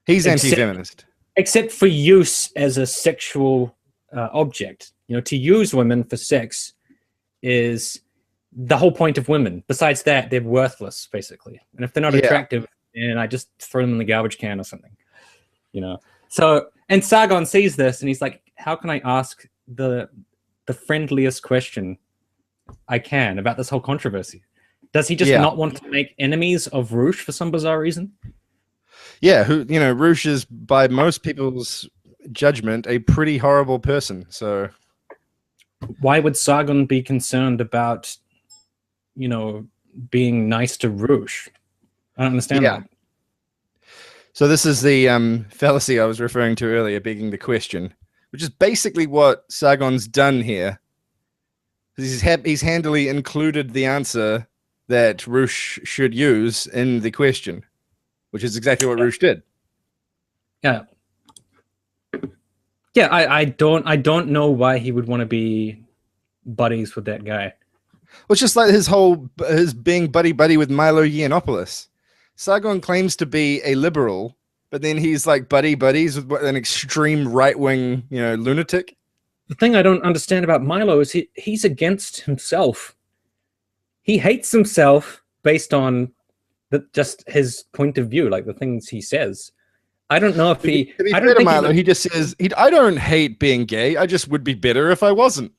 A: He's anti-feminist.
B: Except for use as a sexual object. You know, to use women for sex is the whole point of women. Besides that, they're worthless, basically. And if they're not attractive, then I just throw them in the garbage can or something. You know. So, and Sargon sees this, and he's like, "How can I ask the friendliest question I can about this whole controversy?" Does he just not want to make enemies of Roosh for some bizarre reason?
A: Yeah, Roosh is, by most people's judgment, a pretty horrible person. So
B: why would Sargon be concerned about, being nice to Roosh? I don't understand that.
A: So this is the fallacy I was referring to earlier, begging the question, which is basically what Sargon's done here. He's handily included the answer that Roosh should use in the question, which is exactly what Roosh did.
B: Yeah. Yeah, I don't know why he would want to be buddies with that guy.
A: Well, it's just like his being buddy with Milo Yiannopoulos. Sargon claims to be a liberal, but then he's like buddies with an extreme right-wing, lunatic.
B: The thing I don't understand about Milo is he's against himself. He hates himself based on just his point of view, like the things he says. I don't know if he...
A: To be fair to Milo, he just says, I don't hate being gay, I just would be better if I wasn't.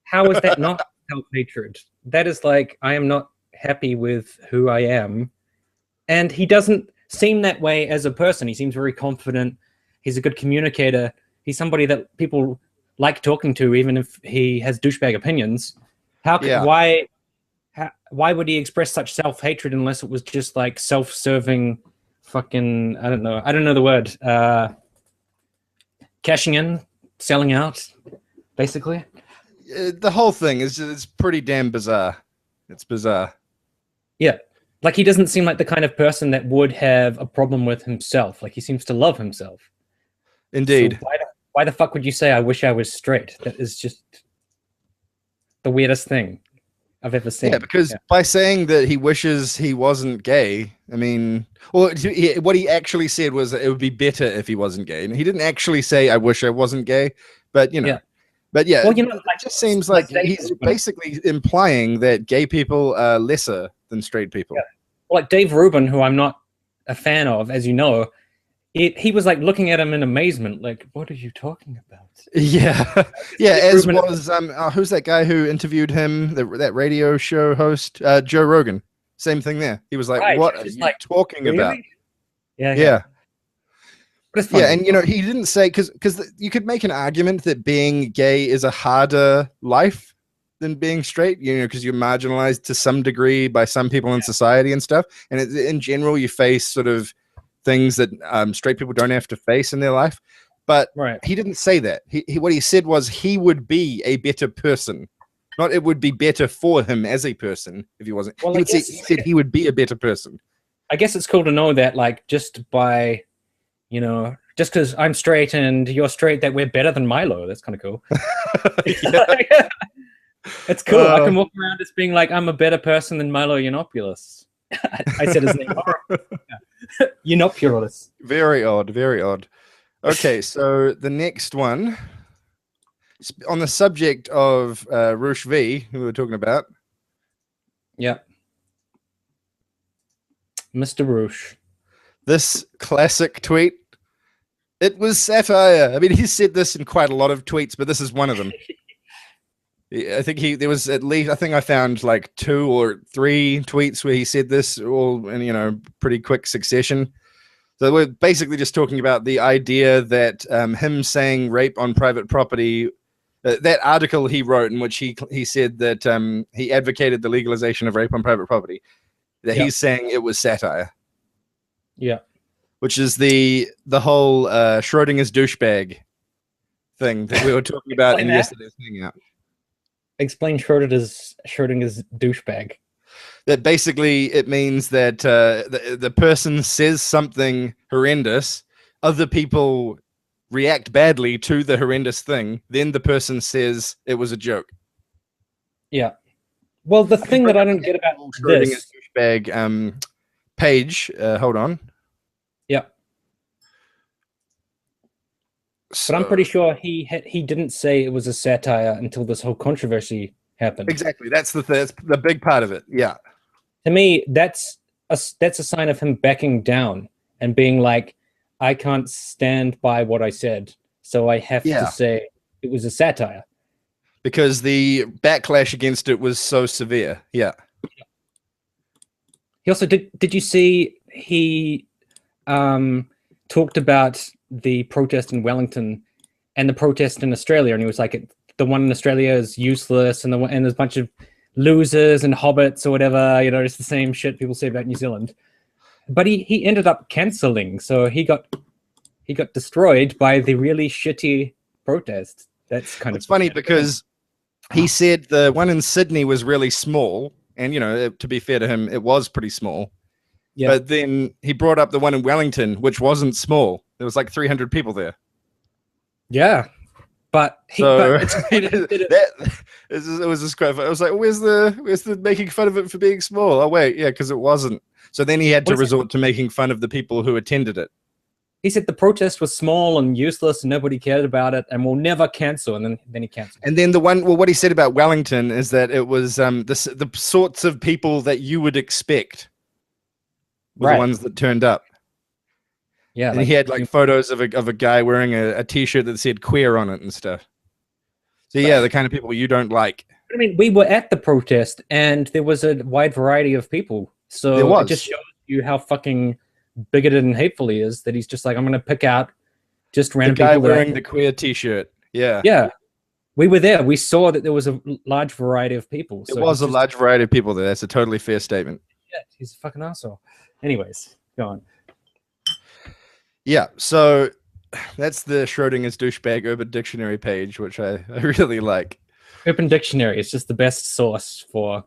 B: How is that not self-hatred? That is like, I am not happy with who I am. And he doesn't seem that way as a person. He seems very confident. He's a good communicator. He's somebody that people like talking to, even if he has douchebag opinions. Why would he express such self-hatred unless it was just like self-serving fucking, I don't know the word, cashing in, selling out, basically?
A: The whole thing is pretty damn bizarre. It's bizarre.
B: Yeah. Like, he doesn't seem like the kind of person that would have a problem with himself. Like, he seems to love himself.
A: Indeed.
B: So why the fuck would you say, I wish I was straight? That is just the weirdest thing I've ever seen.
A: Yeah, because by saying that he wishes he wasn't gay, I mean, well, what he actually said was that it would be better if he wasn't gay. And he didn't actually say, I wish I wasn't gay, but, But yeah, well, it just seems like he's basically implying that gay people are lesser than straight people.
B: Yeah. Like Dave Rubin, who I'm not a fan of, as you know, he was like looking at him in amazement, like, what are you talking about?
A: Yeah. Yeah, as was, who's that guy who interviewed him, that radio show host, Joe Rogan. Same thing there. He was like, what are you talking about? Yeah. Yeah, and he didn't say, because you could make an argument that being gay is a harder life than being straight, because you're marginalized to some degree by some people in society and stuff. And in general, you face sort of things that straight people don't have to face in their life. But he didn't say that. What he said was he would be a better person. Not it would be better for him as a person if he wasn't. Well, he said he would be a better person.
B: I guess it's cool to know that, like, just by... just because I'm straight and you're straight, that we're better than Milo. That's kind of cool. It's cool. I can walk around as being like, I'm a better person than Milo Yiannopoulos. I said his name. Yiannopoulos.
A: Very odd. Very odd. Okay, so the next one, on the subject of Roosh V, who we were talking about.
B: Yeah. Mr. Roosh. This
A: classic tweet. It was satire. I mean, he's said this in quite a lot of tweets, but this is one of them. I think there was at least, I think I found like 2 or 3 tweets where he said this all in, pretty quick succession. So we're basically just talking about the idea that him saying rape on private property, that article he wrote in which he said that he advocated the legalization of rape on private property. that he's saying it was satire.
B: Yeah.
A: Which is the whole Schrodinger's douchebag thing that we were talking about in yesterday's Hangout.
B: Explain Schrodinger's douchebag.
A: That basically it means that the person says something horrendous, other people react badly to the horrendous thing, then the person says it was a joke.
B: Yeah. Well, the thing that I don't get about
A: Schrodinger's douchebag page, hold on.
B: Yeah.
A: So,
B: but I'm pretty sure he didn't say it was a satire until this whole controversy happened.
A: Exactly. That's the big part of it. Yeah.
B: To me, that's a sign of him backing down and being like, I can't stand by what I said, so I have to say it was a satire.
A: Because the backlash against it was so severe. Yeah.
B: He also did you see he talked about the protest in Wellington and the protest in Australia, and he was like, the one in Australia is useless, and there's a bunch of losers and hobbits or whatever, you know, it's the same shit people say about New Zealand. But he ended up cancelling, so he got destroyed by the really shitty protest. That's kind of
A: funny because he said the one in Sydney was really small, and you know, to be fair to him, it was pretty small. Yeah. But then he brought up the one in Wellington, which wasn't small. There was like 300 people there.
B: Yeah, but
A: it was just quite funny. I was like, where's the making fun of it for being small? Oh wait, yeah, because it wasn't. So then he had to resort to making fun of the people who attended it.
B: He said the protest was small and useless and nobody cared about it and will never cancel. And then he canceled.
A: And then what he said about Wellington is that it was the sorts of people that you would expect were the ones that turned up. Yeah, and he had like photos of a guy wearing a T-shirt that said queer on it and stuff. So yeah, the kind of people you don't like.
B: I mean, we were at the protest and there was a wide variety of people. So it just shows you how fucking bigoted and hateful he is, that he's just like, I'm going to pick out just random people.
A: The guy wearing the queer T-shirt. Yeah.
B: Yeah. We were there. We saw that there was a large variety of people.
A: There was a large variety of people there. That's a totally fair statement.
B: Yeah, he's a fucking asshole. Anyways, go on.
A: Yeah, so that's the Schrodinger's douchebag Urban Dictionary page, which I really like.
B: Urban Dictionary is just the best source for.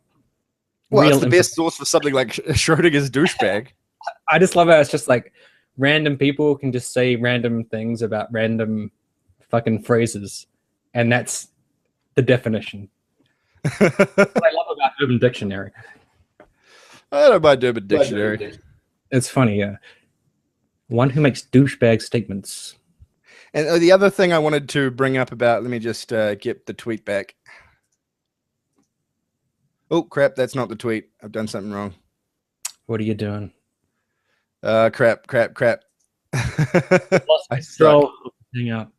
A: Well, it's the best source for something like Schrodinger's douchebag.
B: I just love how it's just like random people can just say random things about random fucking phrases, and that's the definition. What I love about Urban Dictionary.
A: I don't mind Urban Dictionary.
B: It's funny, yeah. One who makes douchebag statements.
A: And the other thing I wanted to bring up about, let me just get the tweet back. Oh, crap, that's not the tweet. I've done something wrong.
B: What are you doing?
A: Crap.
B: I suck. Hang out.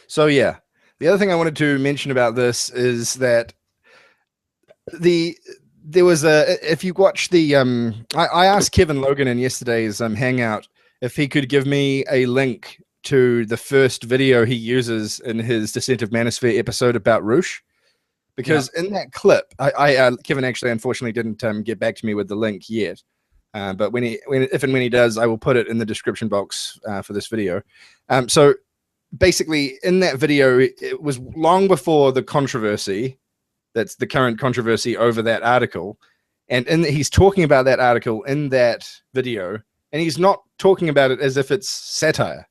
A: So, yeah. The other thing I wanted to mention about this is that there was if you watch the I asked Kevin Logan in yesterday's Hangout if he could give me a link to the first video he uses in his Descent of Manosphere episode about Roosh, because in that clip, Kevin actually unfortunately didn't get back to me with the link yet, but if and when he does, I will put it in the description box for this video. So basically, in that video, it was long before the controversy. That's the current controversy over that article. And he's talking about that article in that video, and he's not talking about it as if it's satire.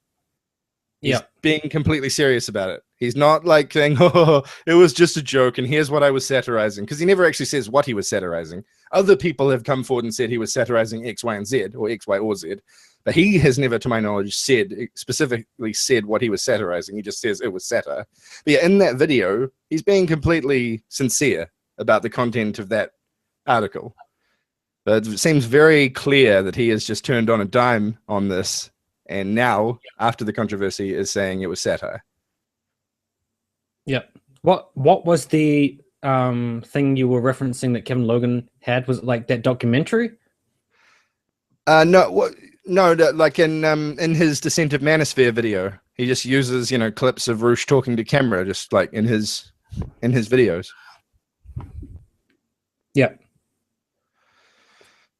A: He's being completely serious about it. He's not like saying, oh, it was just a joke, and here's what I was satirizing, because he never actually says what he was satirizing. Other people have come forward and said he was satirizing X, Y, and Z, or X, Y, or Z. But he has never, to my knowledge, specifically said what he was satirizing. He just says it was satire. But yeah, in that video, he's being completely sincere about the content of that article. But it seems very clear that he has just turned on a dime on this, and now, after the controversy, is saying it was satire.
B: Yeah. What was the thing you were referencing that Kevin Logan had? Was it like that documentary?
A: No, like in his Descent of Manosphere video, he just uses, clips of Roosh talking to camera, just like in his videos.
B: Yeah.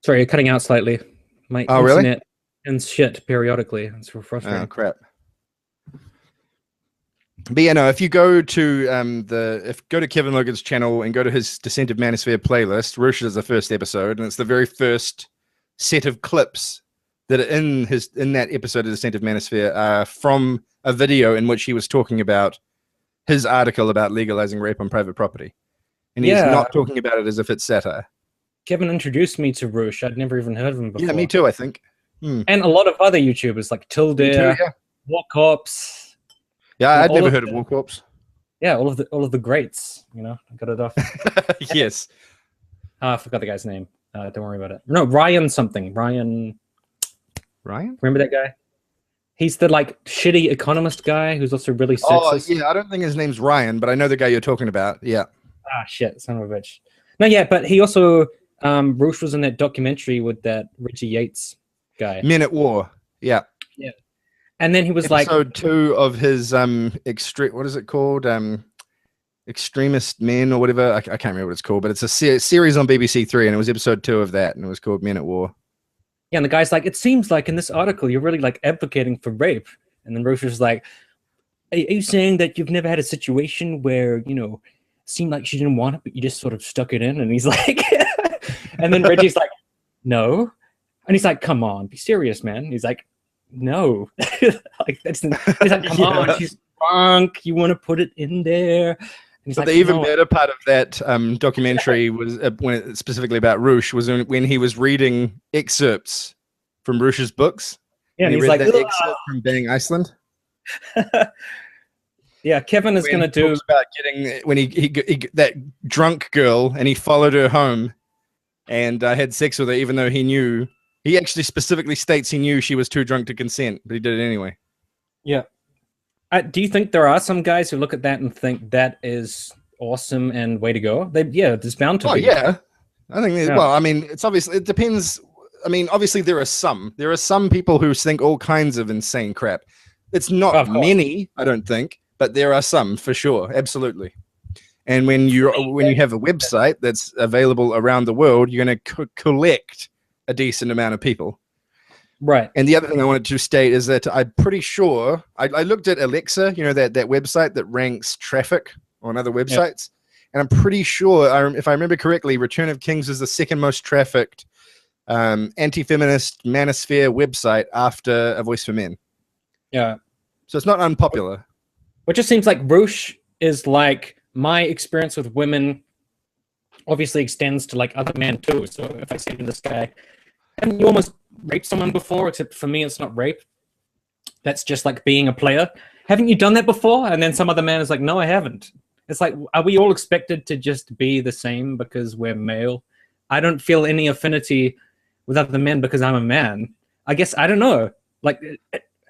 B: Sorry, you're cutting out slightly. My
A: Oh, really?
B: internet and shit periodically. It's real
A: Oh,
B: frustrating.
A: crap. But yeah, no, if you go to go to Kevin Logan's channel and go to his Descent of Manosphere playlist, Roosh is the first episode, and it's the very first set of clips that are in that episode of Descent of Manosphere from a video in which he was talking about his article about legalizing rape on private property. And he's not talking about it as if it's satire.
B: Kevin introduced me to Roosh. I'd never even heard of him before.
A: Yeah, me too, I think.
B: And a lot of other YouTubers like Tilde, War Corps.
A: Yeah, I'd never heard of War Corps.
B: Yeah, all of the greats, you know, I got it off.
A: Yes.
B: I forgot the guy's name. Don't worry about it. No, Ryan something. Ryan? Remember that guy? He's the like shitty economist guy who's also really sexist.
A: Oh, yeah, I don't think his name's Ryan, but I know the guy you're talking about. Yeah.
B: Ah, shit, son of a bitch. No, yeah, but he also, Roosh was in that documentary with that Richie Yates guy.
A: Men at War. Yeah.
B: Yeah. And then he was
A: Episode 2 of his what is it called? Extremist Men or whatever. I can't remember what it's called, but it's a series on BBC Three, and it was episode 2 of that, and it was called Men at War.
B: Yeah, and the guy's like, it seems like in this article you're really like advocating for rape. And then Roosh was like, are you saying that you've never had a situation where, you know, it seemed like she didn't want it, but you just sort of stuck it in? And he's like, and then Reggie's like, no. And he's like, come on, be serious, man. He's like, no. Like, he's like, come on, she's drunk. You want to put it in there.
A: But like, the even better part of that documentary was when specifically about Roosh was when he was reading excerpts from Roosh's books.
B: Yeah, and
A: he
B: he's
A: read
B: like,
A: that excerpt from Banning Iceland.
B: Yeah, Kevin is going to do
A: about getting when he that drunk girl, and he followed her home and had sex with her, even though he knew. He actually specifically states he knew she was too drunk to consent, but he did it anyway.
B: Yeah. Do you think there are some guys who look at that and think that is awesome and way to go? There's bound to be.
A: Oh, yeah. I think, well, I mean, it's obviously, it depends. I mean, obviously there are some people who think all kinds of insane crap. It's not many, I don't think, but there are some for sure. Absolutely. And when you have a website that's available around the world, you're going to collect a decent amount of people.
B: Right.
A: And the other thing I wanted to state is that I'm pretty sure I looked at Alexa, you know, that website that ranks traffic on other websites. Yep. And I'm pretty sure, if I remember correctly, Return of Kings is the second most trafficked anti-feminist manosphere website after A Voice for Men.
B: Yeah.
A: So it's not unpopular.
B: Which just seems like Roosh is like my experience with women obviously extends to like other men too. So if I say to this guy, haven't you almost raped someone before? Except for me, it's not rape. That's just like being a player. Haven't you done that before? And then some other man is like, no, I haven't. It's like, are we all expected to just be the same because we're male? I don't feel any affinity with other men because I'm a man. I guess, I don't know. Like,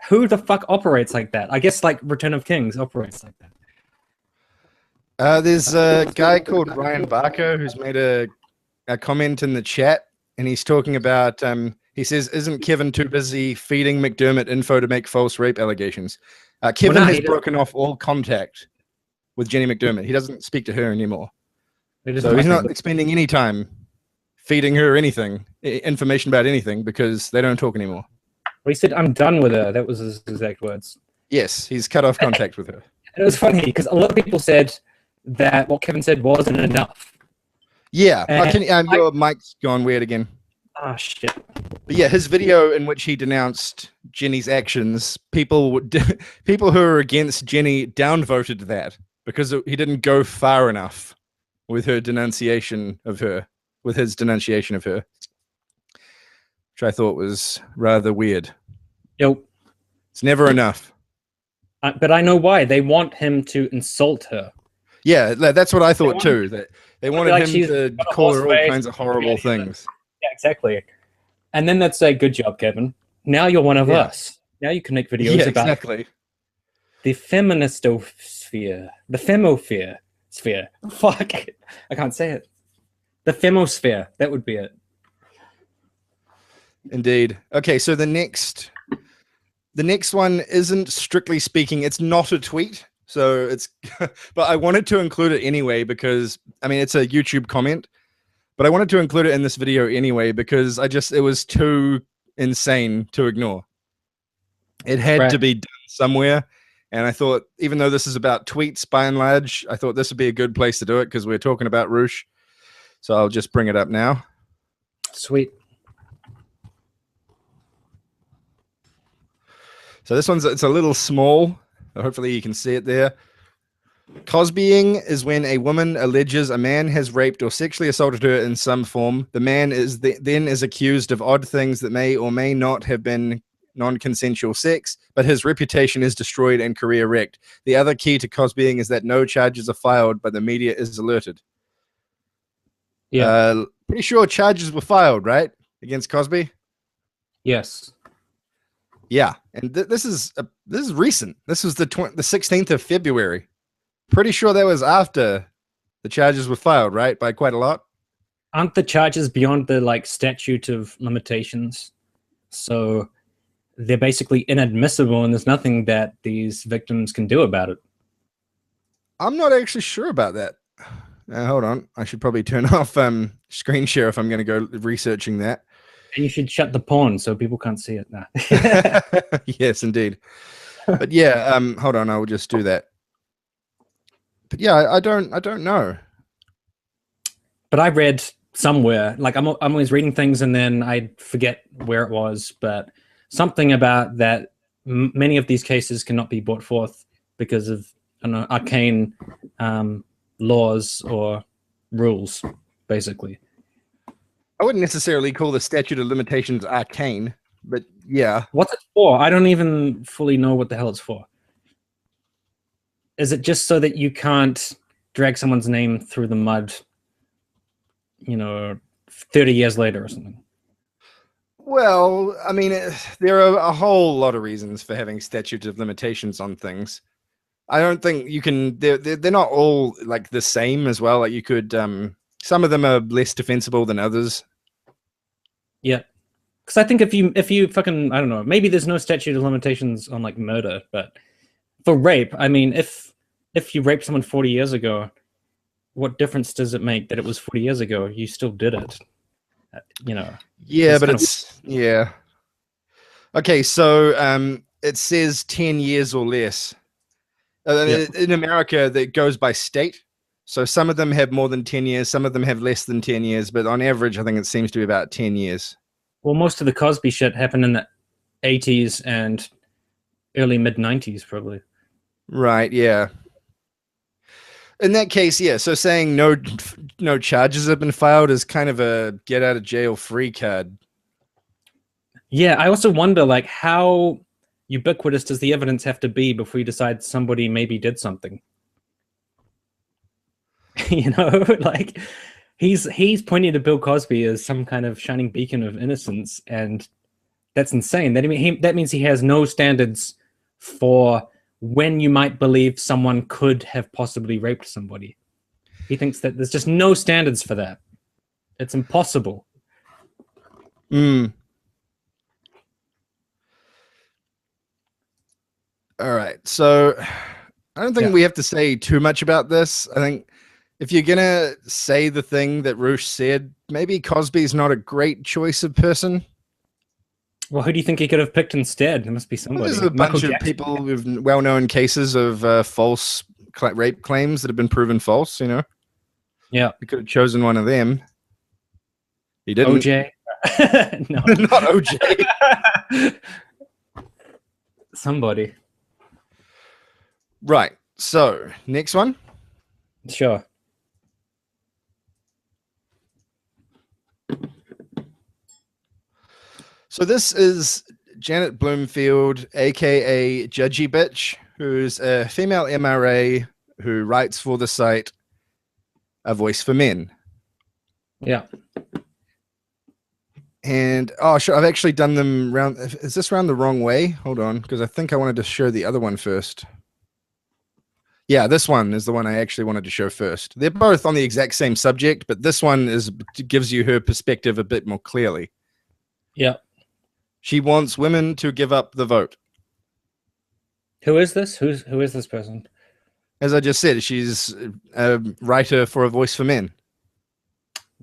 B: who the fuck operates like that? I guess like Return of Kings operates like that.
A: There's a guy called Ryan Barker who's made a comment in the chat, and he's talking about, he says, isn't Kevin too busy feeding McDermott info to make false rape allegations? Kevin has broken off all contact with Jenny McDermott. He doesn't speak to her anymore. So he's not spending any time feeding her anything, information about anything, because they don't talk anymore.
B: Well, he said, I'm done with her. That was his exact words.
A: Yes, he's cut off contact with her.
B: And it was funny, because a lot of people said that what Kevin said wasn't enough.
A: Yeah. Your mic's gone weird again.
B: Ah, shit.
A: But yeah, his video in which he denounced Jenny's actions, people who are against Jenny downvoted that because he didn't go far enough with her denunciation of her, with his denunciation of her, which I thought was rather weird.
B: Yep.
A: It's never enough.
B: But I know why. They want him to insult her.
A: Yeah, that's what I thought too. That they wanted him to call her all kinds of horrible things.
B: Yeah, exactly. And then they'd say, good job, Kevin. Now you're one of us. Now you can make videos about the feministosphere. The femosphere. Sphere. Fuck. I can't say it. The femosphere. That would be it.
A: Indeed. Okay, so the next one isn't strictly speaking, it's not a tweet. So it's, but I wanted to include it anyway because, I mean, it's a YouTube comment, But I wanted to include it in this video anyway because it was too insane to ignore. It had to be done somewhere. And I thought, even though this is about tweets by and large, I thought this would be a good place to do it because we're talking about Roosh. So I'll just bring it up now.
B: Sweet.
A: So this it's a little small. Hopefully you can see it there. Cosbying is when a woman alleges a man has raped or sexually assaulted her in some form. The man then is accused of odd things that may or may not have been non-consensual sex, but his reputation is destroyed and career wrecked. The other key to Cosbying is that no charges are filed, but the media is alerted. Yeah. Pretty sure charges were filed, right? Against Cosby?
B: Yes.
A: Yeah. And this is recent. This was the 16th of February. Pretty sure that was after the charges were filed, right? By quite a lot.
B: Aren't the charges beyond the statute of limitations? So they're basically inadmissible and there's nothing that these victims can do about it.
A: I'm not actually sure about that. Hold on. I should probably turn off screen share if I'm going to go researching that.
B: And you should shut the porn so people can't see it now.
A: Yes, indeed. But yeah, hold on. I will just do that. But yeah, I don't know.
B: But I read somewhere, I'm always reading things and then I forget where it was, but something about that many of these cases cannot be brought forth because of arcane laws or rules, basically.
A: I wouldn't necessarily call the statute of limitations arcane, but yeah.
B: What's it for? I don't even fully know what the hell it's for. Is it just so that you can't drag someone's name through the mud, 30 years later or something?
A: Well, I mean, there are a whole lot of reasons for having statutes of limitations on things. I don't think you can. They're not all the same as well. Like you could. Some of them are less defensible than others.
B: Yeah, because I think if you fucking, I don't know, maybe there's no statute of limitations on murder, but for rape, I mean, if you raped someone 40 years ago, what difference does it make that it was 40 years ago? You still did it.
A: Yeah, but yeah. Okay, so it says 10 years or less. In America, that goes by state. So some of them have more than 10 years, some of them have less than 10 years, but on average, I think it seems to be about 10 years.
B: Well, most of the Cosby shit happened in the 80s and early mid-90s, probably.
A: Right, yeah. In that case, yeah, so saying no charges have been filed is kind of a get-out-of-jail-free card.
B: Yeah, I also wonder, how ubiquitous does the evidence have to be before you decide somebody maybe did something? He's pointing to Bill Cosby as some kind of shining beacon of innocence, and that's insane. That means he has no standards for when you might believe someone could have possibly raped somebody. He thinks that there's just no standards for that. It's impossible.
A: All right, so I don't think we have to say too much about this. I think if you're gonna say the thing that Roosh said, maybe Cosby's not a great choice of person.
B: Well, who do you think he could have picked instead? There must be somebody.
A: There's a bunch of people with well-known cases of false rape claims that have been proven false. Yeah, he could have chosen one of them. He didn't.
B: OJ. No,
A: not OJ.
B: Somebody.
A: Right. So, next one.
B: Sure.
A: So this is Janet Bloomfield, aka Judgy Bitch, who's a female MRA who writes for the site A Voice for Men.
B: Yeah.
A: And sure, I've actually done them round. Is this round the wrong way? Hold on, because I think I wanted to show the other one first. Yeah, this one is the one I actually wanted to show first. They're both on the exact same subject, but this one gives you her perspective a bit more clearly.
B: Yeah.
A: She wants women to give up the vote.
B: Who is this? Who is this person?
A: As I just said, she's a writer for A Voice for Men.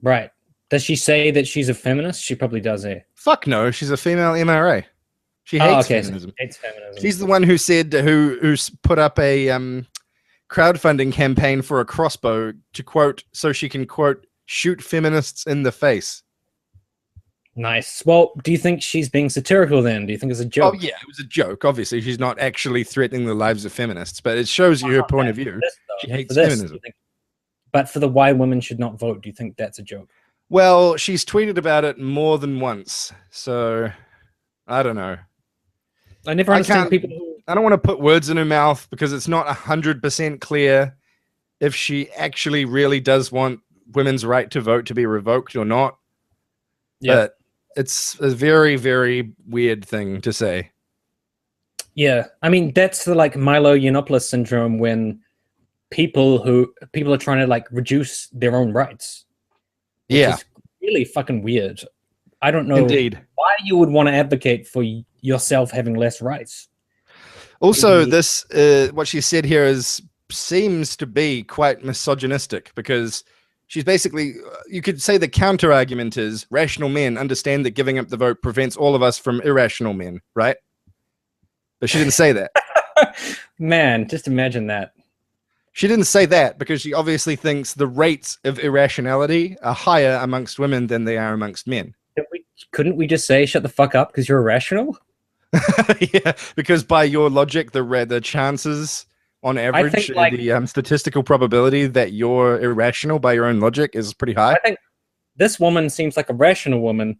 B: Right. Does she say that she's a feminist? She probably does, eh?
A: Fuck no, she's a female MRA. She hates feminism.
B: So she hates feminism.
A: She's the one who said who's put up a crowdfunding campaign for a crossbow to quote so she can quote shoot feminists in the face.
B: Nice. Well, do you think she's being satirical then? Do you think it's a joke?
A: Oh yeah, it was a joke. Obviously, she's not actually threatening the lives of feminists, but it shows you her point of view. She hates feminism.
B: But for the why women should not vote, do you think that's a joke?
A: Well, she's tweeted about it more than once, so I don't know.
B: I never understand people who...
A: I don't want to put words in her mouth because it's not 100% clear if she actually really does want women's right to vote to be revoked or not. Yeah. But it's a very, very weird thing to say.
B: Yeah. I mean, that's the like Milo Yiannopoulos syndrome when people are trying to like reduce their own rights.
A: Yeah.
B: Is really fucking weird. I don't know
A: Indeed.
B: why you would want to advocate for yourself having less rights.
A: Also, this what she said here seems to be quite misogynistic because she's basically, you could say the counter argument is rational men understand that giving up the vote prevents all of us from irrational men, right? But she didn't say that.
B: Man, just imagine that.
A: She didn't say that because she obviously thinks the rates of irrationality are higher amongst women than they are amongst men.
B: Couldn't we just say shut the fuck up because you're irrational?
A: Yeah, because by your logic, the chances on average, the statistical probability that you're irrational by your own logic is pretty high.
B: I think this woman seems like a rational woman,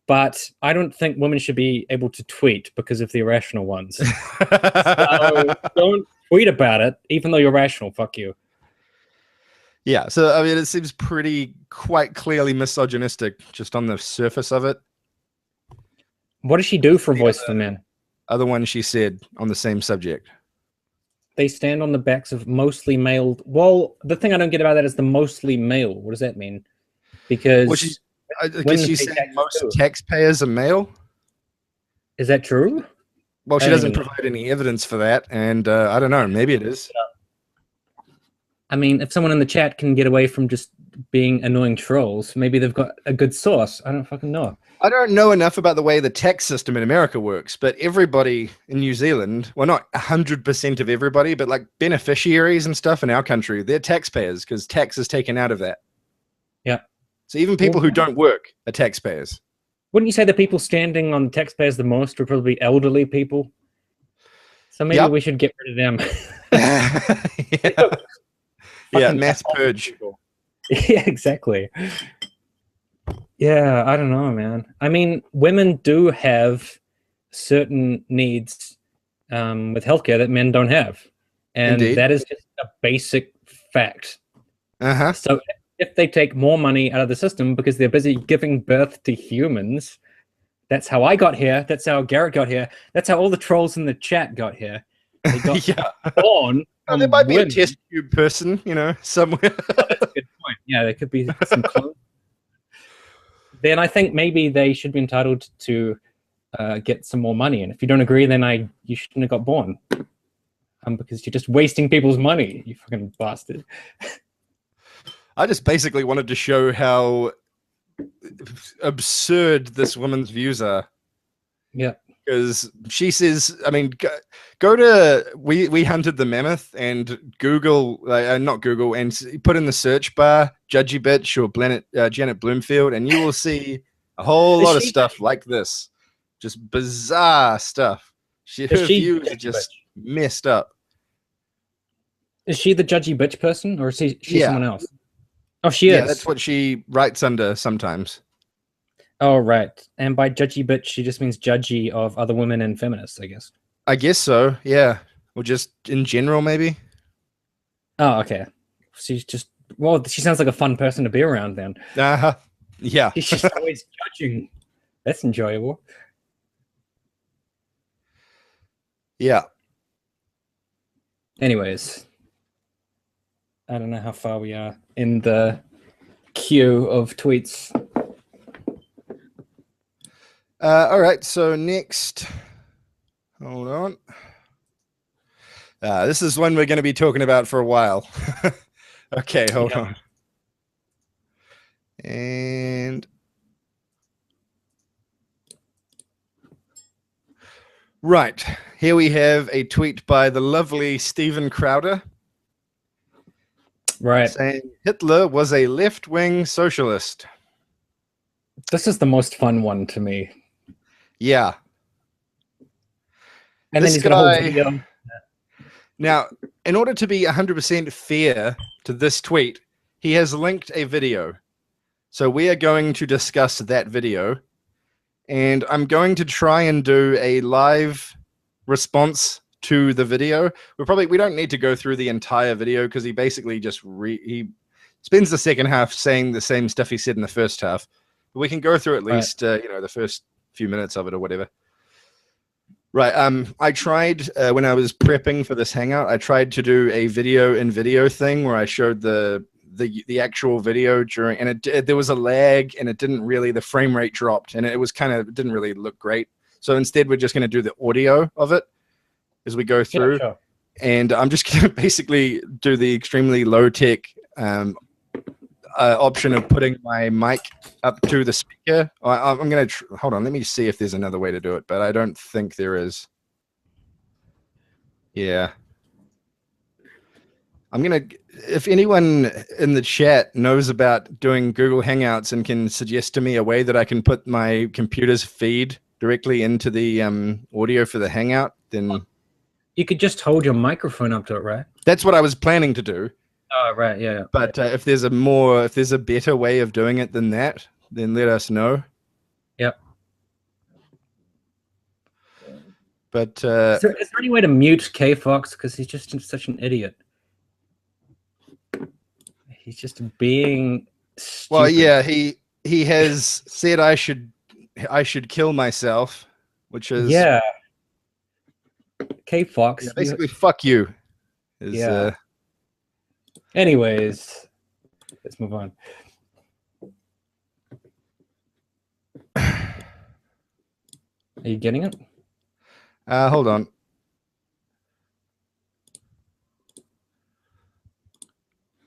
B: but I don't think women should be able to tweet because of the irrational ones. So don't tweet about it, even though you're rational. Fuck you.
A: Yeah, so I mean, it seems quite clearly misogynistic just on the surface of it.
B: What does she do for Voice for Men?
A: Other one she said on the same subject.
B: They stand on the backs of mostly male. Well, the thing I don't get about that is the mostly male. What does that mean? Because
A: I guess she's saying most taxpayers are male.
B: Is that true?
A: Well, she doesn't provide any evidence for that, and I don't know. Maybe it is.
B: I mean, if someone in the chat can get away from just being annoying trolls, maybe they've got a good source. I don't fucking know.
A: I don't know enough about the way the tax system in America works, but everybody in New Zealand, well, not 100% of everybody, but like beneficiaries and stuff in our country, they're taxpayers because tax is taken out of that.
B: Yeah.
A: So even people who don't work are taxpayers.
B: Wouldn't you say the people standing on taxpayers the most would probably be elderly people? So maybe we should get rid of them.
A: Yeah, mass purge.
B: Yeah, exactly. Yeah, I don't know, man. I mean, women do have certain needs with healthcare that men don't have. And that is just a basic fact.
A: Uh-huh.
B: So if they take more money out of the system because they're busy giving birth to humans, that's how I got here. That's how Garrett got here. That's how all the trolls in the chat got here. They got born.
A: There might be a test tube person, somewhere.
B: That's a good point. Yeah, there could be some clones. Then I think maybe they should be entitled to get some more money. And if you don't agree, then you shouldn't have got born. Because you're just wasting people's money, you fucking bastard.
A: I just basically wanted to show how absurd this woman's views are.
B: Yeah.
A: Because she says, I mean, go to we hunted the mammoth and Google, not Google, and put in the search bar "judgy bitch" or Janet Bloomfield, and you will see a whole lot of stuff like this, just bizarre stuff. Her views are just messed up.
B: Is she the judgy bitch person, or is she someone else? Oh, she is.
A: Yeah, that's what she writes under sometimes.
B: Oh, right. And by judgy bitch, she just means judgy of other women and feminists, I guess.
A: I guess so, yeah. Or just in general, maybe.
B: Oh, okay. She's just, well, she sounds like a fun person to be around then.
A: Yeah.
B: She's just always judging. That's enjoyable.
A: Yeah.
B: Anyways. I don't know how far we are in the queue of tweets.
A: All right, so next, hold on. This is one we're going to be talking about for a while. Okay, hold on. And right, here we have a tweet by the lovely Stephen Crowder.
B: Right.
A: Saying Hitler was a left-wing socialist.
B: This is the most fun one to me.
A: Yeah.
B: And
A: this
B: then he's got a whole video.
A: Now, in order to be 100% fair to this tweet, he has linked a video. So we are going to discuss that video. And I'm going to try and do a live response to the video. We don't need to go through the entire video because he basically just he spends the second half saying the same stuff he said in the first half. But we can go through at least the first few minutes of it or whatever. Right. I tried when I was prepping for this hangout. I tried to do a video in video thing where I showed the actual video during, and there was a lag, and it didn't really, the frame rate dropped, and it was didn't really look great. So instead, we're just going to do the audio of it as we go through.
B: Yeah, sure.
A: And I'm just going to basically do the extremely low-tech option of putting my mic up to the speaker. I'm going to hold on. Let me see if there's another way to do it, but I don't think there is. Yeah. I'm going to, if anyone in the chat knows about doing Google Hangouts and can suggest to me a way that I can put my computer's feed directly into the audio for the Hangout, then...
B: You could just hold your microphone up to it, right?
A: That's what I was planning to do.
B: Oh, right, yeah.
A: But if there's a better way of doing it than that, then let us know.
B: Yep.
A: But
B: is there any way to mute K Fox? Because he's just such an idiot. He's just being stupid.
A: Well, yeah, he has said I should kill myself, which is
B: K Fox.
A: Yeah, basically, fuck you.
B: Anyways, let's move on. Are you getting it?
A: Hold on.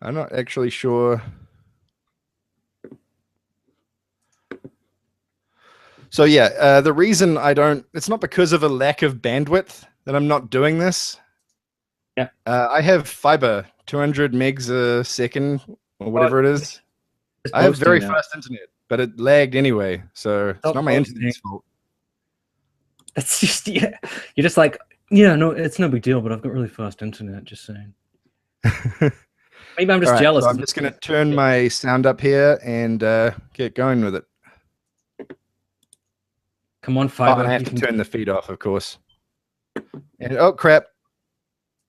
A: I'm not actually sure. So yeah, the reason it's not because of a lack of bandwidth that I'm not doing this.
B: Yeah.
A: I have fiber, 200 megs a second or whatever it is. I have very fast internet, but it lagged anyway, so it's not my internet's fault.
B: That's just, you're just like, no, it's no big deal, but I've got really fast internet, just saying. Maybe I'm just jealous.
A: So I'm just going to turn my sound up here and get going with it.
B: Come on, fiber.
A: I have to turn the feed off, of course. And oh crap,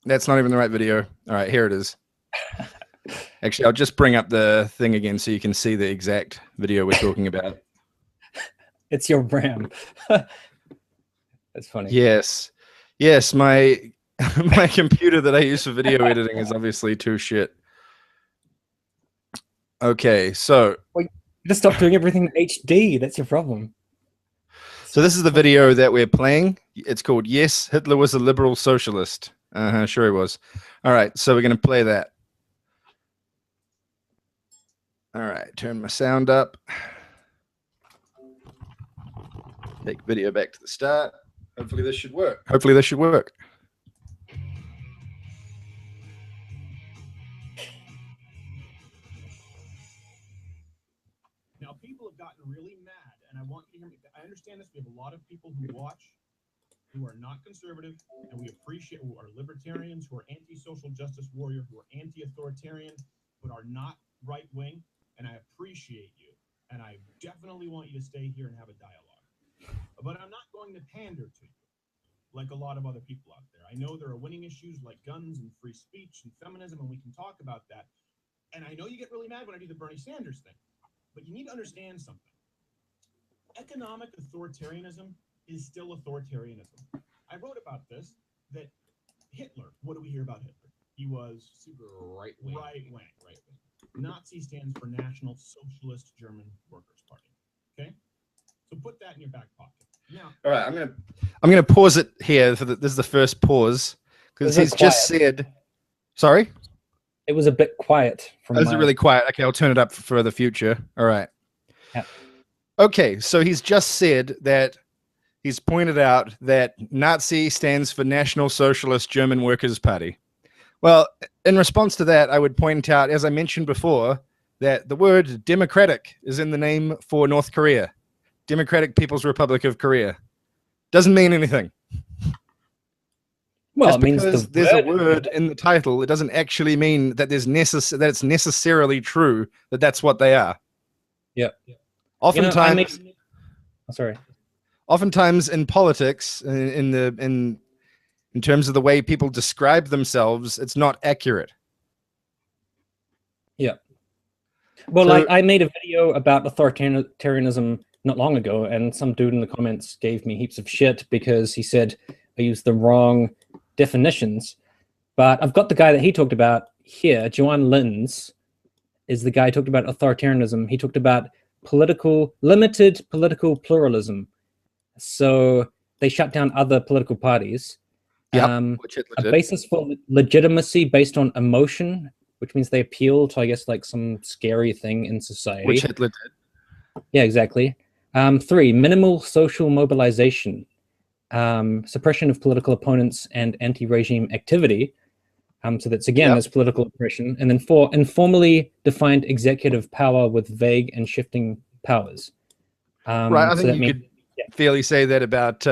A: that's not even the right video. All right, here it is. Actually, I'll just bring up the thing again so you can see the exact video we're talking about.
B: It's your RAM. That's funny.
A: Yes, my computer that I use for video editing is obviously too shit. Okay, so
B: you just stop doing everything in HD. That's your problem.
A: So this is the video that we're playing. It's called "Yes, Hitler was a liberal socialist." Sure he was. All right, so we're going to play that. All right, turn my sound up. Take video back to the start. Hopefully this should work.
C: Now, people have gotten really mad, and I want you to hear me. I understand this. We have a lot of people who watch who are not conservative, and we appreciate who are libertarians, who are anti-social justice warrior, who are anti-authoritarian, but are not right-wing, and I appreciate you, and I definitely want you to stay here and have a dialogue. But I'm not going to pander to you like a lot of other people out there. I know there are winning issues like guns and free speech and feminism, and we can talk about that. And I know you get really mad when I do the Bernie Sanders thing, but you need to understand something. Economic authoritarianism is still authoritarianism. I wrote about this, that Hitler, what do we hear about Hitler? He was super right-wing. Nazi stands for National Socialist German Workers' Party. Okay? So put that in your back pocket. Now,
A: all right, I'm gonna pause it here. This is the first pause because he's just said. Sorry.
B: It was a bit quiet from
A: Oh, is it really quiet? Okay, I'll turn it up for the future. All right.
B: Yeah.
A: Okay, so he's just said that he's pointed out that Nazi stands for National Socialist German Workers' Party. Well, in response to that, I would point out, as I mentioned before, that the word democratic is in the name for North Korea. Democratic People's Republic of Korea. Doesn't mean anything.
B: Well,
A: Just
B: it means
A: because there's a word in the title, it doesn't actually mean that there's that it's necessarily true that that's what they are.
B: Yeah.
A: Oftentimes,
B: sorry.
A: Oftentimes in politics, in terms of the way people describe themselves, it's not accurate.
B: Yeah. Well,
A: So-
B: like I made a video about authoritarianism not long ago, and some dude in the comments gave me heaps of shit because he said I used the wrong definitions. But I've got the guy that he talked about here. Joan Lins is the guy who talked about authoritarianism. He talked about limited political pluralism. So they shut down other political parties.
A: Which Hitler
B: A
A: did.
B: basis for legitimacy based on emotion, which means they appeal to, I guess, like some scary thing in society.
A: Which Hitler did.
B: Yeah, exactly. 3, minimal social mobilization, suppression of political opponents and anti-regime activity. So that's again, that's political oppression. And then 4, informally defined executive power with vague and shifting powers.
A: Right, I
B: so
A: think
B: that
A: you
B: means-
A: could fairly say that about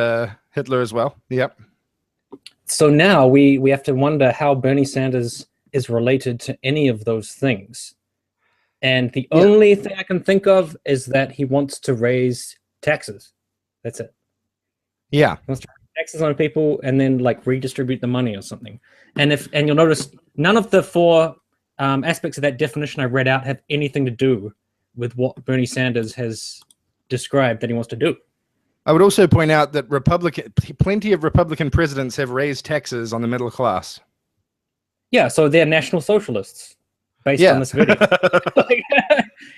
A: Hitler as well. Yep.
B: So now we have to wonder how Bernie Sanders is related to any of those things. And the only thing I can think of is that he wants to raise taxes. That's it.
A: Yeah.
B: He wants to raise taxes on people and then like redistribute the money or something. And you'll notice none of the 4 aspects of that definition I read out have anything to do with what Bernie Sanders has described that he wants to do.
A: I would also point out that plenty of Republican presidents have raised taxes on the middle class.
B: Yeah, so they're national socialists based on this video. Like,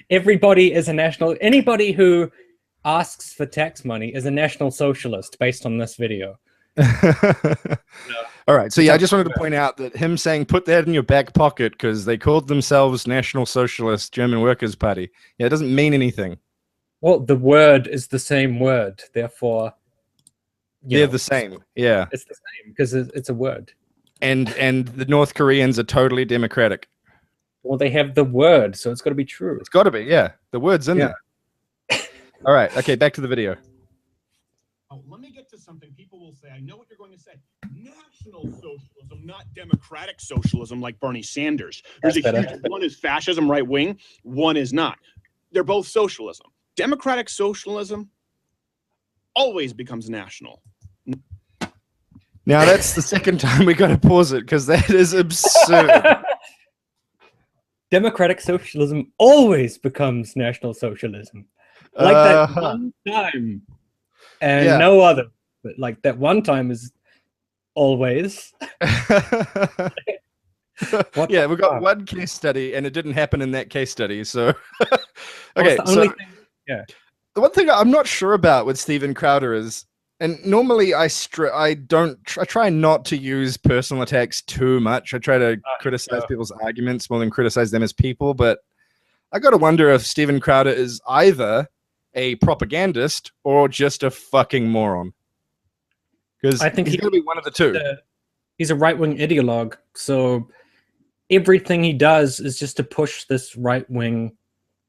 B: everybody is a national. Anybody who asks for tax money is a national socialist based on this video.
A: All right. So yeah, I just wanted to point out that him saying put that in your back pocket because they called themselves National Socialist German Workers' Party. Yeah, it doesn't mean anything.
B: Well, the word is the same word, therefore
A: They're the same. Yeah.
B: It's the same because it's a word.
A: And the North Koreans are totally democratic.
B: Well, they have the word, so it's got to be true.
A: It's got to be. Yeah. The word's in there. All right. Okay. Back to the video.
C: Oh, let me get to something people will say. I know what you're going to say. National socialism, not democratic socialism like Bernie Sanders. There's a huge, one is fascism, right wing, one is not. They're both socialism. Democratic socialism always becomes national.
A: Now that's the second time we got to pause it because that is absurd.
B: Democratic socialism always becomes national socialism. Like that one time and no other. But like that one time is always.
A: Yeah, we got one case study and it didn't happen in that case study. So, okay.
B: Yeah.
A: The one thing I'm not sure about with Steven Crowder is, and normally I try not to use personal attacks too much. I try to criticize people's arguments more than criticize them as people. But I got to wonder if Steven Crowder is either a propagandist or just a fucking moron. Because I think he's going to be one of the two.
B: He's a right-wing ideologue, so everything he does is just to push this right-wing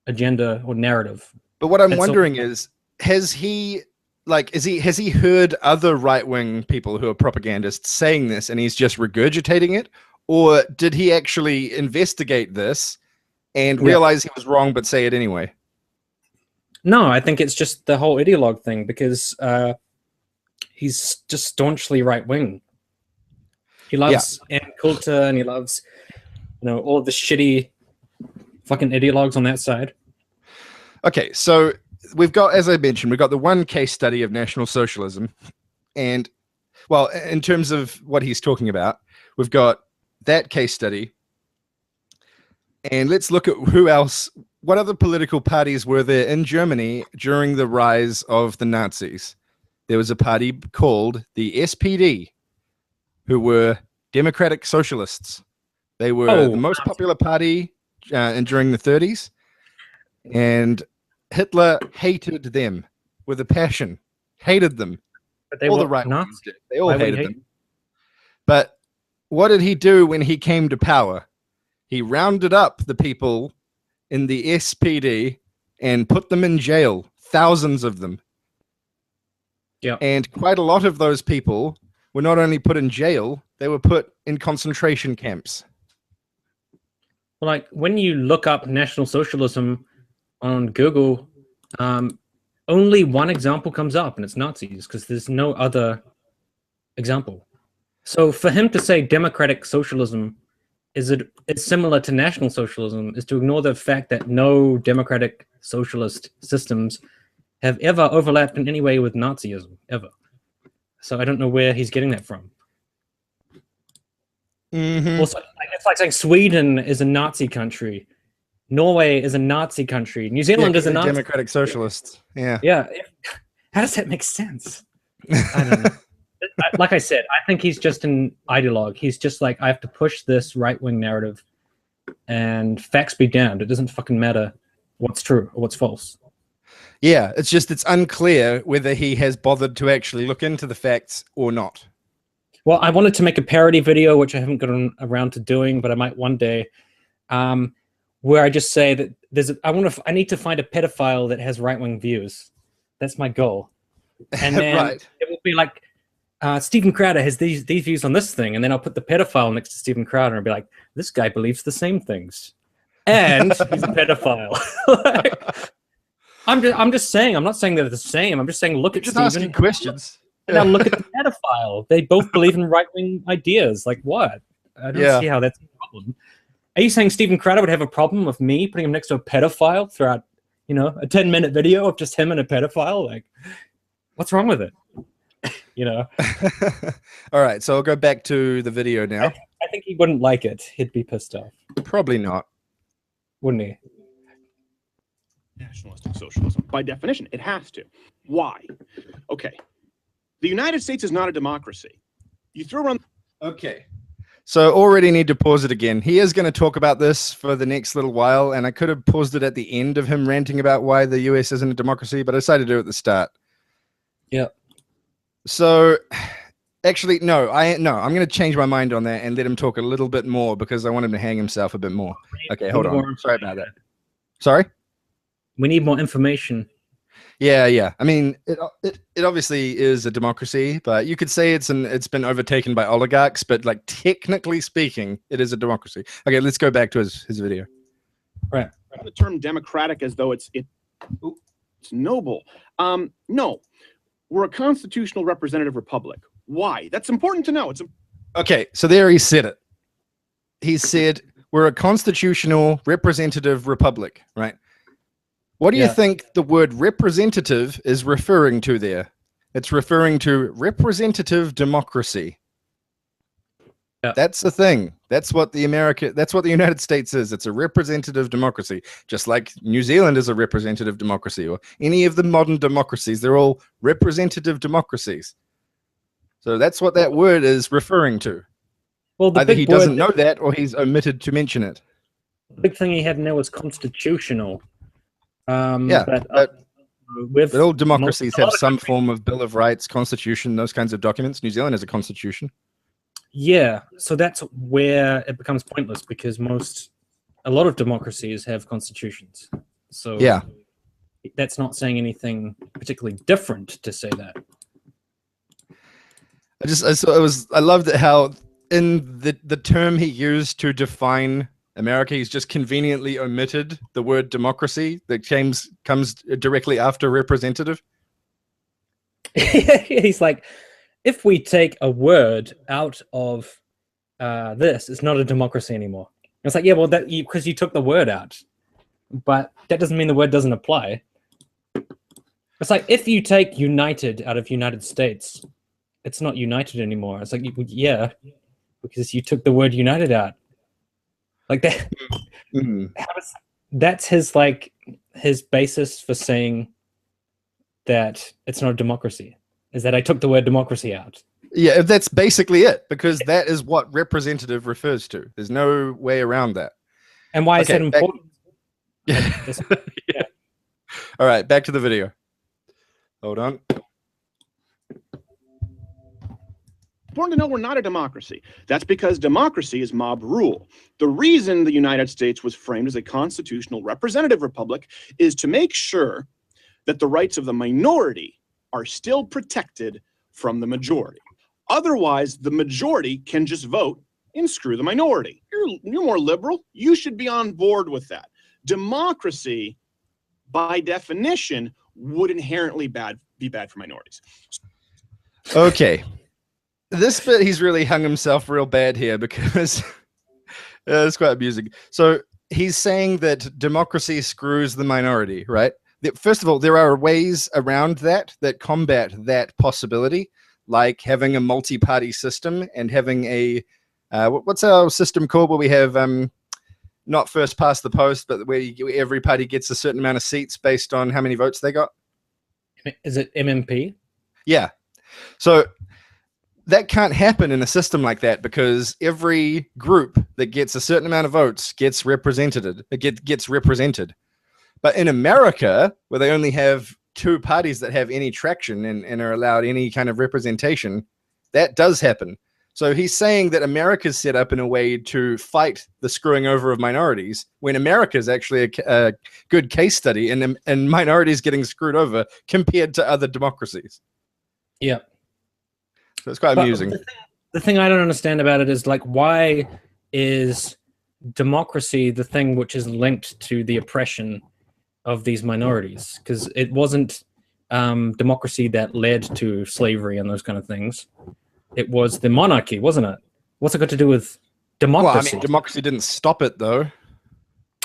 B: agenda or narrative.
A: But what I'm wondering is, has he heard other right-wing people who are propagandists saying this and he's just regurgitating it? Or did he actually investigate this and realize he was wrong but say it anyway?
B: No, I think it's just the whole ideologue thing because he's just staunchly right-wing. He loves Ann-Coulter and he loves, all of the shitty fucking ideologues on that side.
A: Okay, so we've got, as I mentioned, we've got the one case study of National Socialism. And, well, in terms of what he's talking about, we've got that case study. And let's look at who else, what other political parties were there in Germany during the rise of the Nazis? There was a party called the SPD, who were democratic socialists. They were the most popular party during the 30s, and Hitler hated them with a passion. Hated them.
B: But they
A: All
B: were
A: the right
B: not.
A: ones did. They all hated them. But what did he do when he came to power? He rounded up the people in the SPD and put them in jail, thousands of them.
B: Yeah.
A: And quite a lot of those people were not only put in jail, they were put in concentration camps.
B: Like when you look up National Socialism on Google, only one example comes up, and it's Nazis, because there's no other example. So for him to say democratic socialism is similar to National Socialism is to ignore the fact that no democratic socialist systems have ever overlapped in any way with Nazism, ever. So I don't know where he's getting that from. Also, it's like saying Sweden is a Nazi country, Norway is a Nazi country, New Zealand is a Nazi
A: democratic socialist. Yeah.
B: Yeah. How does that make sense? I don't know. Like I said, I think he's just an ideologue. He's just like, I have to push this right-wing narrative, and facts be damned. It doesn't fucking matter what's true or what's false.
A: Yeah, it's just, it's unclear whether he has bothered to actually look into the facts or not.
B: Well, I wanted to make a parody video, which I haven't gotten around to doing, but I might one day, where I just say that I need to find a pedophile that has right-wing views. That's my goal. And then
A: Right.
B: It will be like, Stephen Crowder has these views on this thing, and then I'll put the pedophile next to Stephen Crowder and be like, this guy believes the same things, and he's a pedophile. I'm just saying. I'm not saying they're the same. I'm just saying, look at
A: Just
B: Stephen.
A: asking questions.
B: And now look at the pedophile. They both believe in right-wing ideas. Like what? I don't see how that's a problem. Are you saying Stephen Crowder would have a problem with me putting him next to a pedophile throughout, a 10-minute video of just him and a pedophile? Like, what's wrong with it?
A: All right, so I'll go back to the video now.
B: I think he wouldn't like it. He'd be pissed off.
A: Probably not.
B: Wouldn't he?
C: Nationalistic socialism. By definition, it has to. Why? Okay. The United States is not a democracy. You throw around...
A: Okay. So already need to pause it again. He is going to talk about this for the next little while, and I could have paused it at the end of him ranting about why the US isn't a democracy, but I decided to do it at the start.
B: Yeah.
A: So, actually, no, I'm going to change my mind on that and let him talk a little bit more because I want him to hang himself a bit more. Okay, hold on. Sorry about that. Sorry?
B: We need more information.
A: Yeah. I mean, it obviously is a democracy, but you could say it's been overtaken by oligarchs, but like technically speaking, it is a democracy. Okay, let's go back to his video.
B: Right.
C: The term democratic as though it's noble. No. We're a constitutional representative republic. Why? That's important to know.
A: Okay, so there he said it. He said, we're a constitutional representative republic, right? What do you think the word representative is referring to there? It's referring to representative democracy. Yeah. That's the thing. That's what the United States is. It's a representative democracy, just like New Zealand is a representative democracy, or any of the modern democracies. They're all representative democracies. So that's what that word is referring to.
B: Well,
A: either he doesn't know that, or he's omitted to mention it.
B: The big thing he had in there was constitutional.
A: But all democracies have some form of Bill of Rights, Constitution, those kinds of documents. New Zealand has a constitution.
B: Yeah, so that's where it becomes pointless because a lot of democracies have constitutions. So
A: yeah,
B: that's not saying anything particularly different to say that.
A: I loved it how in the term he used to define America, he's just conveniently omitted the word democracy that comes directly after representative.
B: He's like, if we take a word out of this, it's not a democracy anymore. It's like, yeah, well, because you took the word out, but that doesn't mean the word doesn't apply. It's like if you take united out of United States, it's not united anymore. It's like, yeah, because you took the word united out. Like that. Mm-hmm. That's his basis for saying that it's not a democracy. Is that I took the word democracy out.
A: Yeah, that's basically it, because that is what representative refers to. There's no way around that.
B: And why is
A: Okay,
B: that important?
A: Yeah. All right, back to the video. Hold on.
C: Important to know we're not a democracy. That's because democracy is mob rule. The reason the United States was framed as a constitutional representative republic is to make sure that the rights of the minority are still protected from the majority. Otherwise, the majority can just vote and screw the minority. You're more liberal. You should be on board with that. Democracy, by definition, would inherently be bad for minorities.
A: Okay. This bit, he's really hung himself real bad here, because it's quite amusing. So he's saying that democracy screws the minority, right? First of all, there are ways around that combat that possibility, like having a multi-party system and having a what's our system called, where we have not first past the post, but where every party gets a certain amount of seats based on how many votes they got?
B: Is it MMP?
A: Yeah. So that can't happen in a system like that, because every group that gets a certain amount of votes gets represented. But in America, where they only have two parties that have any traction and are allowed any kind of representation, that does happen. So he's saying that America's set up in a way to fight the screwing over of minorities, when America is actually a good case study in minorities getting screwed over compared to other democracies.
B: Yeah.
A: So it's quite amusing.
B: The thing I don't understand about it is, like, why is democracy the thing which is linked to the oppression of these minorities? Because it wasn't democracy that led to slavery and those kind of things. It was the monarchy, wasn't it? What's it got to do with democracy?
A: Well, I mean, democracy didn't stop it, though.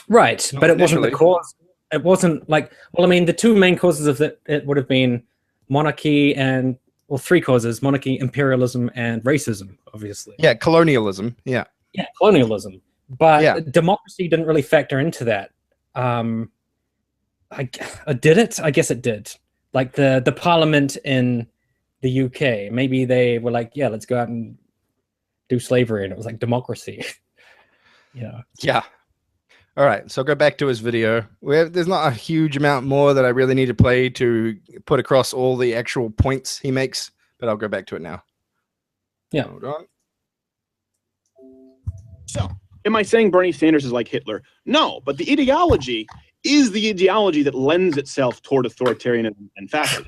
B: Right,
A: Not
B: but it wasn't the
A: initially.
B: cause. It wasn't like, well, I mean, the two main causes of it would have been monarchy and, well, three causes: monarchy, imperialism, and racism, obviously.
A: Yeah, colonialism. Yeah.
B: Yeah, colonialism. But
A: Yeah.
B: democracy didn't really factor into that. Did it? I guess it did. Like the parliament in the UK, maybe they were like, yeah, let's go out and do slavery, and it was like democracy. Yeah.
A: Yeah. All right, so go back to his video. There's not a huge amount more that I really need to play to put across all the actual points he makes, but I'll go back to it now.
B: Yeah.
A: Hold on.
C: So, am I saying Bernie Sanders is like Hitler? No, but the ideology is the ideology that lends itself toward authoritarianism and fascism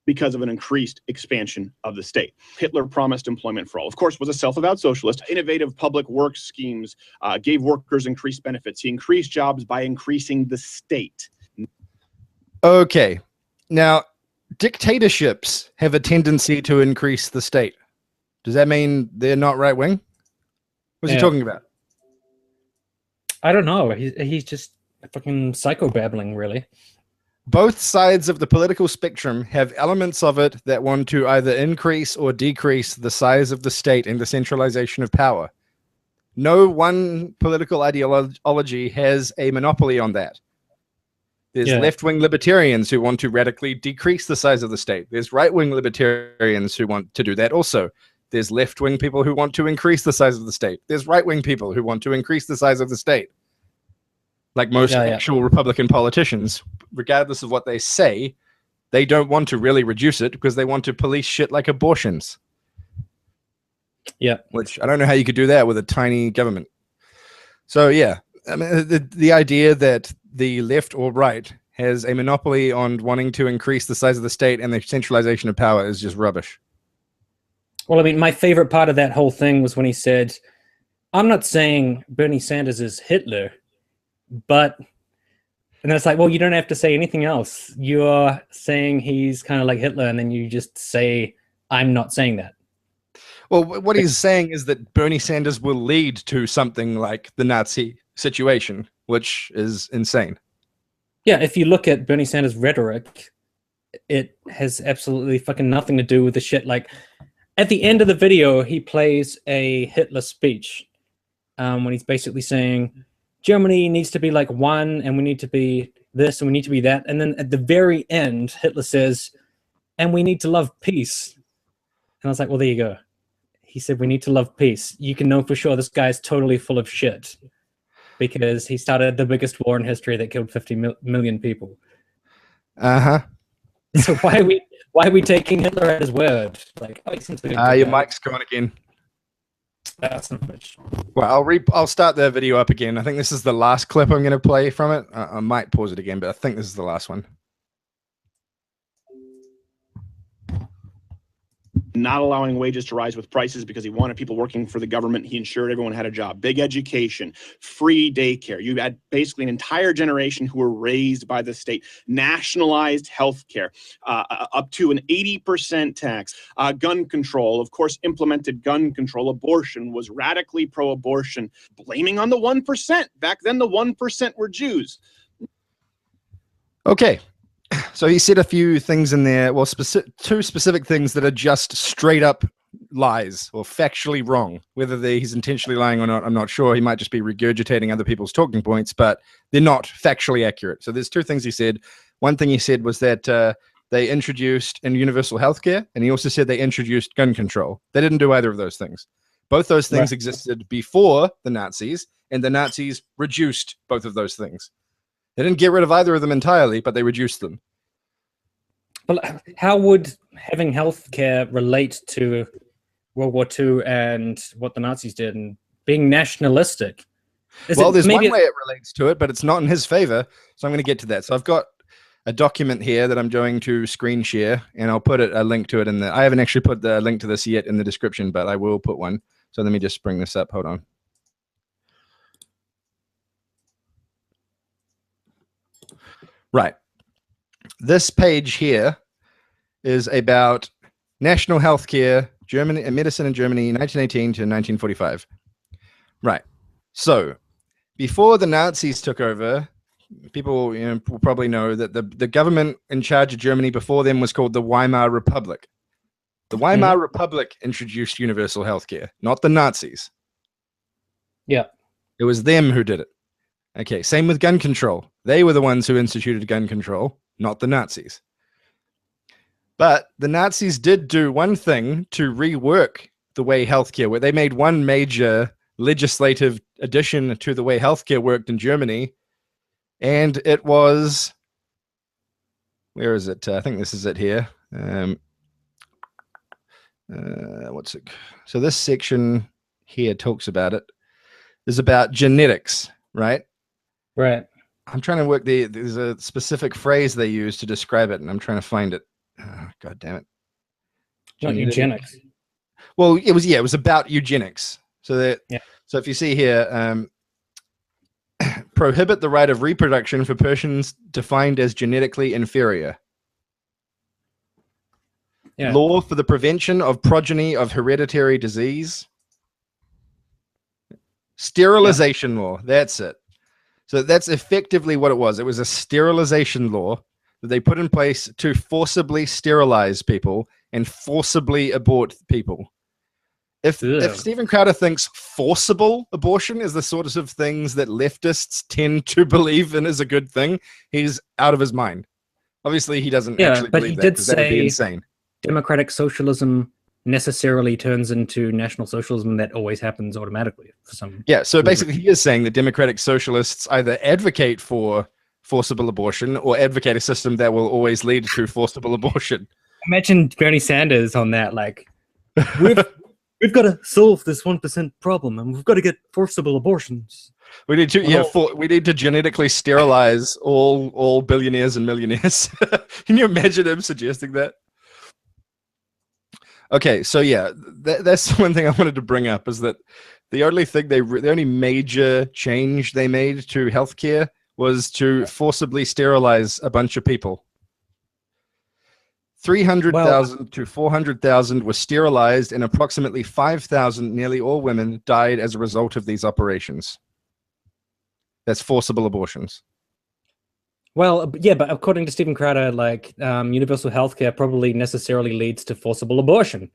C: because of an increased expansion of the state. Hitler promised employment for all. Of course, was a self-avowed socialist. Innovative public works schemes gave workers increased benefits. He increased jobs by increasing the state.
A: Okay. Now, dictatorships have a tendency to increase the state. Does that mean they're not right-wing? What's he talking about?
B: I don't know. He's just fucking psychobabbling, really.
A: Both sides of the political spectrum have elements of it that want to either increase or decrease the size of the state and the centralization of power. No one political ideology has a monopoly on that. There's left-wing libertarians who want to radically decrease the size of the state. There's right-wing libertarians who want to do that also. There's left-wing people who want to increase the size of the state. There's right-wing people who want to increase the size of the state. Like most actual Republican politicians, regardless of what they say, they don't want to really reduce it because they want to police shit like abortions.
B: Yeah.
A: Which I don't know how you could do that with a tiny government. So yeah, I mean, the idea that the left or right has a monopoly on wanting to increase the size of the state and the centralization of power is just rubbish.
B: Well, I mean, my favorite part of that whole thing was when he said, I'm not saying Bernie Sanders is Hitler, but, and it's like, well, you don't have to say anything else. You're saying he's kind of like Hitler, and then you just say, I'm not saying that.
A: Well, what he's saying is that Bernie Sanders will lead to something like the Nazi situation, which is insane.
B: Yeah, if you look at Bernie Sanders' rhetoric, it has absolutely fucking nothing to do with the shit. Like, at the end of the video, he plays a Hitler speech when he's basically saying, Germany needs to be like one, and we need to be this, and we need to be that. And then at the very end, Hitler says, and we need to love peace. I was like, well, there you go. He said, we need to love peace. You can know for sure this guy's totally full of shit because he started the biggest war in history that killed 50 million people.
A: Uh-huh.
B: So why are we taking Hitler at his word? Like, oh, he seems like a good
A: Your
B: guy.
A: mic's gone again.
B: That's not much.
A: Well, I'll start the video up again. I think this is the last clip I'm going to play from it. I might pause it again, but I think this is the last one.
D: Not allowing wages to rise with prices because he wanted people working for the government. He ensured everyone had a job. Big education, free daycare. You had basically an entire generation who were raised by the state. Nationalized health care, up to an 80% tax. Gun control, of course, implemented gun control. Abortion was radically pro-abortion, blaming on the 1%. Back then, the 1% were Jews.
A: Okay. So he said a few things in there, well, two specific things that are just straight up lies or factually wrong. Whether he's intentionally lying or not, I'm not sure. He might just be regurgitating other people's talking points, but they're not factually accurate. So there's two things he said. One thing he said was that they introduced universal healthcare, and he also said they introduced gun control. They didn't do either of those things. Both those things existed before the Nazis, and the Nazis reduced both of those things. They didn't get rid of either of them entirely, but they reduced them.
B: But how would having healthcare relate to World War II and what the Nazis did and being nationalistic?
A: There's one way it relates to it, but it's not in his favor. So I'm going to get to that. So I've got a document here that I'm going to screen share, and I'll put a link to it in the. I haven't actually put the link to this yet in the description, but I will put one. So let me just bring this up. Hold on. Right. This page here is about national health care, Germany, and medicine in Germany, 1918 to 1945. Right. So before the Nazis took over, people will probably know that the government in charge of Germany before them was called the Weimar Republic. The Weimar Republic introduced universal health care, not the Nazis.
B: Yeah.
A: It was them who did it. Okay, same with gun control. They were the ones who instituted gun control, not the Nazis. But the Nazis did do one thing to rework the way healthcare worked. They made one major legislative addition to the way healthcare worked in Germany, and it was, where is it? I think this is it here. What's it? So this section here talks about it. Is about genetics, right?
B: Right.
A: I'm trying to work there's a specific phrase they use to describe it, and I'm trying to find it. Oh, God damn it.
B: Not eugenics.
A: Well, it was about eugenics. So so if you see here, prohibit the right of reproduction for persons defined as genetically inferior. Yeah. Law for the prevention of progeny of hereditary disease. Sterilization law. That's it. So that's effectively what it was. It was a sterilization law that they put in place to forcibly sterilize people and forcibly abort people. If Stephen Crowder thinks forcible abortion is the sort of things that leftists tend to believe in is a good thing, he's out of his mind. Obviously, he doesn't actually believe that, because that would be insane.
B: Democratic socialism necessarily turns into national socialism. That always happens automatically for some.
A: Yeah, so basically he is saying that democratic socialists either advocate for forcible abortion or advocate a system that will always lead to forcible abortion.
B: Imagine Bernie Sanders on that, like, we've got to solve this 1% problem, and we've got to get forcible abortions.
A: We need to we need to genetically sterilize all billionaires and millionaires. Can you imagine him suggesting that? Okay, so yeah, that's one thing I wanted to bring up, is that the only thing the only major change they made to healthcare was to forcibly sterilize a bunch of people. 300,000 to 400,000 were sterilized, and approximately 5,000, nearly all women, died as a result of these operations. That's forcible abortions.
B: Well, yeah, but according to Stephen Crowder, like, universal healthcare probably necessarily leads to forcible abortion.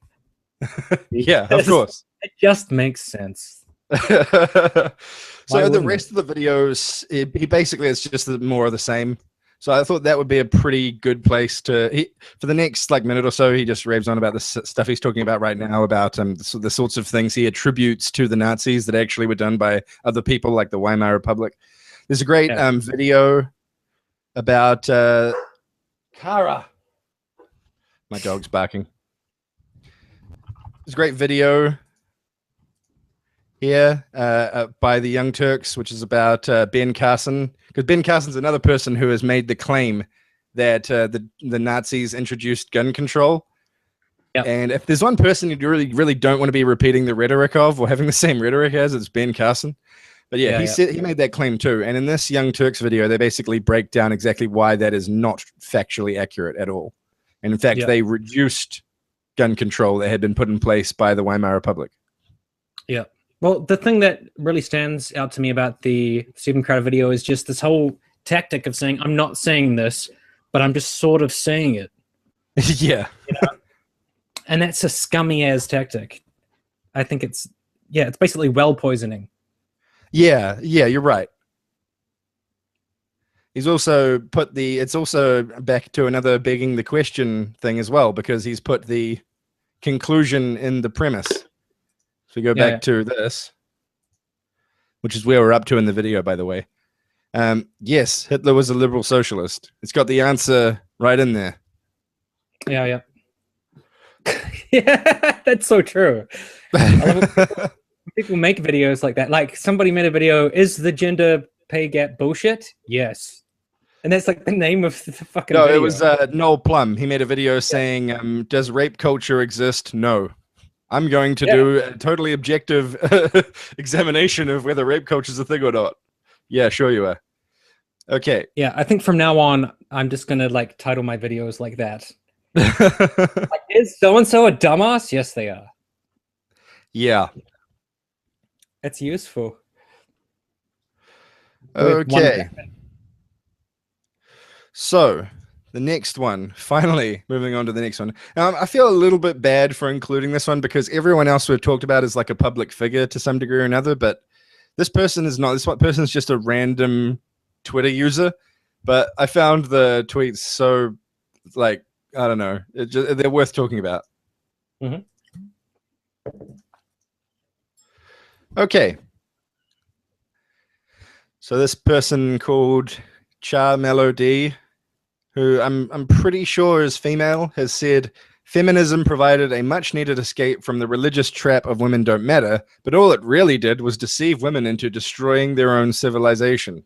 A: Yeah, of course.
B: It just makes sense.
A: So the rest of the videos, he basically, it's just more of the same. So I thought that would be a pretty good place to, for the next like minute or so, he just raves on about the stuff he's talking about right now, about the sorts of things he attributes to the Nazis that actually were done by other people like the Weimar Republic. There's a great video about Kara. My dog's barking. There's a great video here by the Young Turks, which is about Ben Carson, because Ben Carson's another person who has made the claim that the Nazis introduced gun control.
B: Yep.
A: And if there's one person you really don't want to be repeating the rhetoric of or having the same rhetoric as, it's Ben Carson. But yeah, he made that claim too. And in this Young Turks video, they basically break down exactly why that is not factually accurate at all. And in fact, they reduced gun control that had been put in place by the Weimar Republic.
B: Yeah. Well, the thing that really stands out to me about the Stephen Crowder video is just this whole tactic of saying, I'm not saying this, but I'm just sort of saying it.
A: Yeah.
B: You know? And that's a scummy ass tactic. I think it's basically well poisoning.
A: Yeah, you're right. He's also put it's also back to another begging the question thing as well, because he's put the conclusion in the premise. If we go back to this, which is where we're up to in the video, by the way. Yes, Hitler was a liberal socialist. It's got the answer right in there.
B: Yeah. Yeah, that's so true. I love it. People make videos like that. Like somebody made a video, is the gender pay gap bullshit? Yes. And that's like the name of the fucking video.
A: It was Noel Plum. He made a video saying, does rape culture exist? No. I'm going to do a totally objective examination of whether rape culture is a thing or not. Yeah, sure you are. Okay.
B: Yeah, I think from now on, I'm just going to like title my videos like that. Like, is so-and-so a dumbass? Yes, they are.
A: Yeah.
B: That's useful.
A: Okay. So, the next one, finally moving on to the next one. I feel a little bit bad for including this one because everyone else we've talked about is like a public figure to some degree or another, but this person is not. This person is just a random Twitter user, but I found the tweets so, like, I don't know, they're worth talking about.
B: Mm-hmm.
A: Okay. So this person called Char Melody, who I'm pretty sure is female, has said, feminism provided a much-needed escape from the religious trap of women don't matter, but all it really did was deceive women into destroying their own civilization.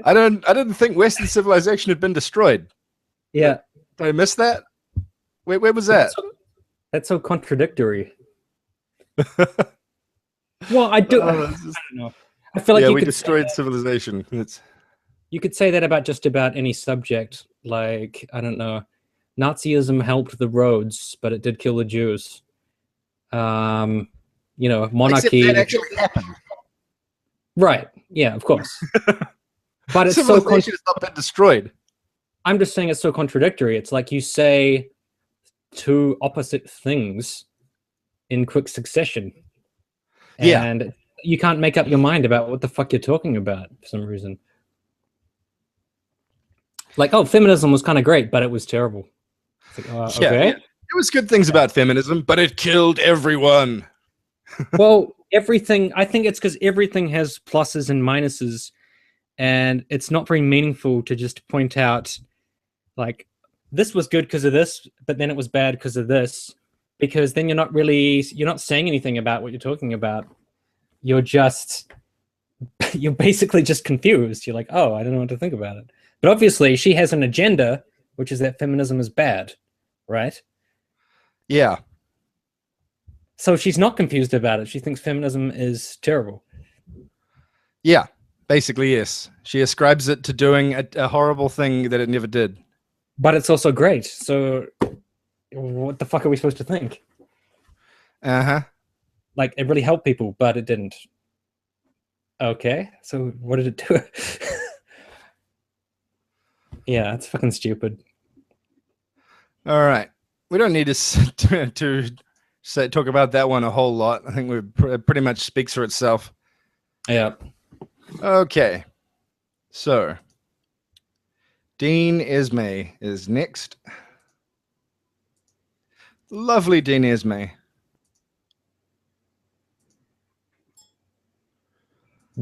A: I didn't think Western civilization had been destroyed.
B: Yeah.
A: Did I miss that? Where was that?
B: That's so contradictory. Well, I don't know. I feel like
A: we destroyed civilization.
B: You could say that about just about any subject. Like, I don't know, Nazism helped the roads, but it did kill the Jews. Monarchy.
A: Except that actually happened.
B: Right. Yeah, of course. But it's
A: civilization has not been destroyed.
B: I'm just saying it's so contradictory. It's like you say two opposite things in quick succession. And you can't make up your mind about what the fuck you're talking about for some reason. Like, oh, feminism was kind of great, but it was terrible. It's like, okay.
A: There was good things about feminism, but it killed everyone.
B: Well, everything, I think it's because everything has pluses and minuses, and it's not very meaningful to just point out, like, this was good because of this, but then it was bad because of this, because then you're not saying anything about what you're talking about. You're basically just confused. You're like, oh, I don't know what to think about it. But obviously she has an agenda, which is that feminism is bad, right?
A: Yeah.
B: So she's not confused about it. She thinks feminism is terrible.
A: Yeah, basically, yes. She ascribes it to doing a horrible thing that it never did.
B: But it's also great. So what the fuck are we supposed to think?
A: Uh-huh.
B: Like, it really helped people, but it didn't. Okay, so what did it do? Yeah, it's fucking stupid.
A: All right. We don't need to talk about that one a whole lot. I think it pretty much speaks for itself.
B: Yeah.
A: Okay. So, Dean Esme is next. Lovely Dean Esme.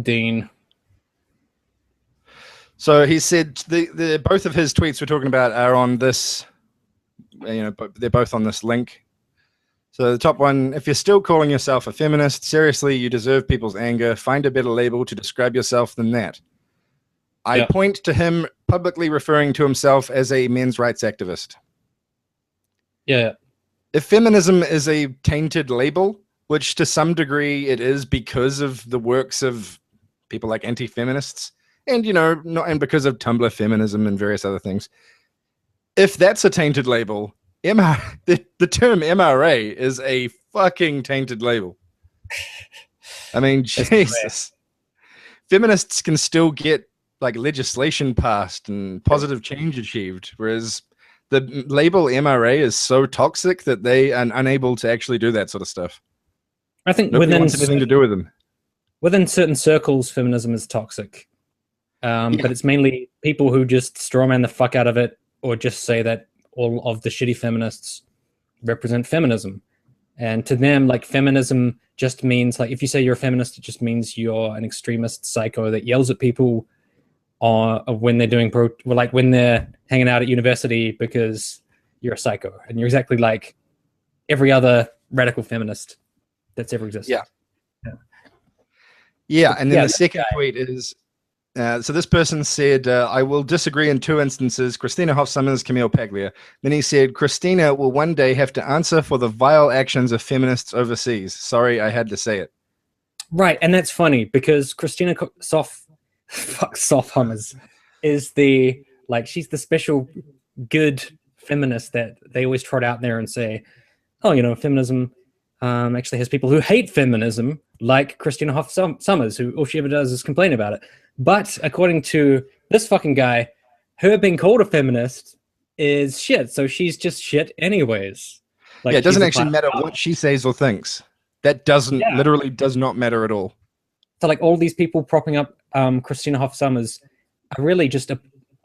B: Dean.
A: So he said the both of his tweets we're talking about are on this, they're both on this link. So the top one, if you're still calling yourself a feminist, seriously, you deserve people's anger. Find a better label to describe yourself than that. I point to him publicly referring to himself as a men's rights activist.
B: Yeah.
A: If feminism is a tainted label, which to some degree it is because of the works of people like anti-feminists, and and because of Tumblr feminism and various other things. If that's a tainted label, the term MRA is a fucking tainted label. I mean, Jesus. Feminists can still get like legislation passed and positive change achieved, whereas the label MRA is so toxic that they are unable to actually do that sort of stuff.
B: I think
A: nobody wants anything to do with them.
B: Within certain circles, feminism is toxic. But it's mainly people who just strawman the fuck out of it, or just say that all of the shitty feminists represent feminism. And to them, like, feminism just means, like, if you say you're a feminist, it just means you're an extremist psycho that yells at people when they're doing when they're hanging out at university because you're a psycho, and you're exactly like every other radical feminist that's ever existed.
A: Yeah. And then the second tweet is, so this person said, I will disagree in two instances, Christina Hoff Sommers, Camille Paglia. Then he said, Christina will one day have to answer for the vile actions of feminists overseas. Sorry, I had to say it.
B: Right, and that's funny because Christina Soft Hummers is she's the special good feminist that they always trot out there and say, oh, feminism actually has people who hate feminism, like Christina Hoff Sommers, who all she ever does is complain about it. But according to this fucking guy, her being called a feminist is shit. So she's just shit anyways.
A: It doesn't actually matter what she says or thinks. That literally does not matter at all.
B: So like all these people propping up Christina Hoff Sommers are really just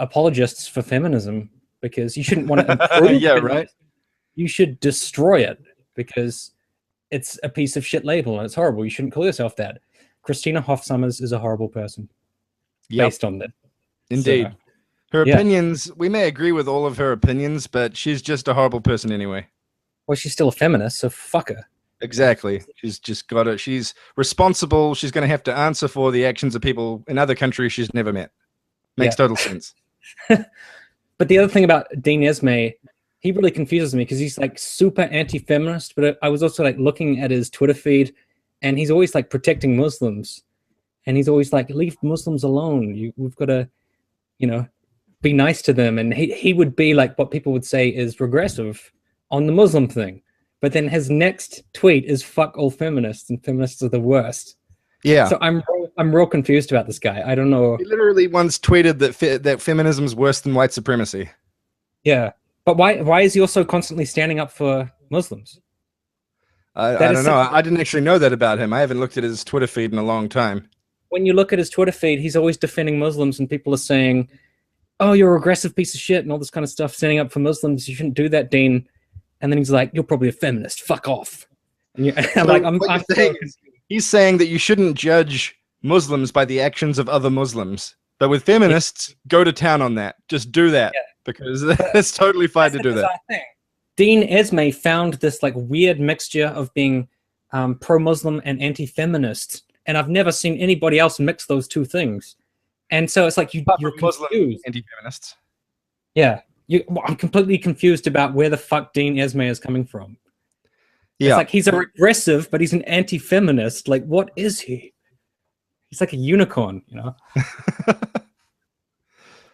B: apologists for feminism, because you shouldn't want to improve
A: yeah, right.
B: You should destroy it because it's a piece of shit label and it's horrible. You shouldn't call yourself that. Christina Hoff Sommers is a horrible person. Based on that.
A: Indeed. So, her opinions, we may agree with all of her opinions, but she's just a horrible person anyway.
B: Well, she's still a feminist, so fuck her.
A: Exactly. She's just got it. She's responsible. She's going to have to answer for the actions of people in other countries she's never met. Makes total sense.
B: But the other thing about Dean Esme, he really confuses me because he's like super anti-feminist, but I was also like looking at his Twitter feed and he's always like protecting Muslims. And he's always like, leave Muslims alone. We've got to, be nice to them. And he would be like what people would say is regressive on the Muslim thing. But then his next tweet is fuck all feminists, and feminists are the worst. Yeah. So I'm real confused about this guy. I don't know.
A: He literally once tweeted that feminism is worse than white supremacy.
B: Yeah. But why is he also constantly standing up for Muslims?
A: I don't know. I didn't actually know that about him. I haven't looked at his Twitter feed in a long time.
B: When you look at his Twitter feed, he's always defending Muslims, and people are saying, oh, you're a regressive piece of shit and all this kind of stuff, standing up for Muslims. You shouldn't do that, Dean. And then he's like, you're probably a feminist. Fuck off. And
A: he's saying that you shouldn't judge Muslims by the actions of other Muslims. But with feminists, go to town on that. Just do that, because it's totally fine to do that.
B: Dean Esme found this like weird mixture of being pro-Muslim and anti-feminist. And I've never seen anybody else mix those two things. And so it's like you're
A: Muslim
B: confused.
A: Anti-feminists.
B: Yeah. I'm completely confused about where the fuck Dean Esme is coming from. Yeah. It's like he's a regressive, but he's an anti-feminist. Like, what is he? He's like a unicorn,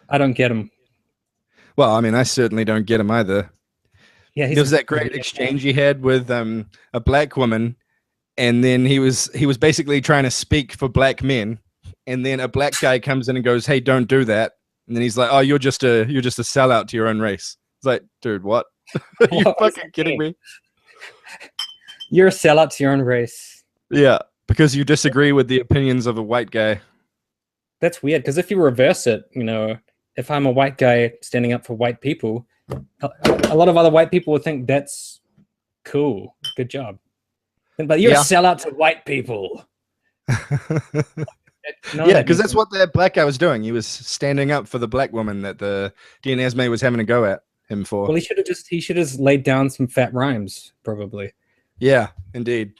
B: I don't get him.
A: Well, I mean, I certainly don't get him either.
B: Yeah,
A: there was that great exchange he had with a black woman. And then he was basically trying to speak for black men, and then a black guy comes in and goes, "Hey, don't do that." And then he's like, "Oh, you're just a sellout to your own race." It's like, dude, what? Are you fucking kidding me?
B: You're a sellout to your own race.
A: Yeah, because you disagree with the opinions of a white guy.
B: That's weird. Because if you reverse it, if I'm a white guy standing up for white people, a lot of other white people would think that's cool. Good job. But you're a sellout to white people.
A: Yeah, because that's what that black guy was doing. He was standing up for the black woman that the Dean Esme was having a go at him for.
B: Well, he should have laid down some fat rhymes, probably.
A: Yeah, indeed.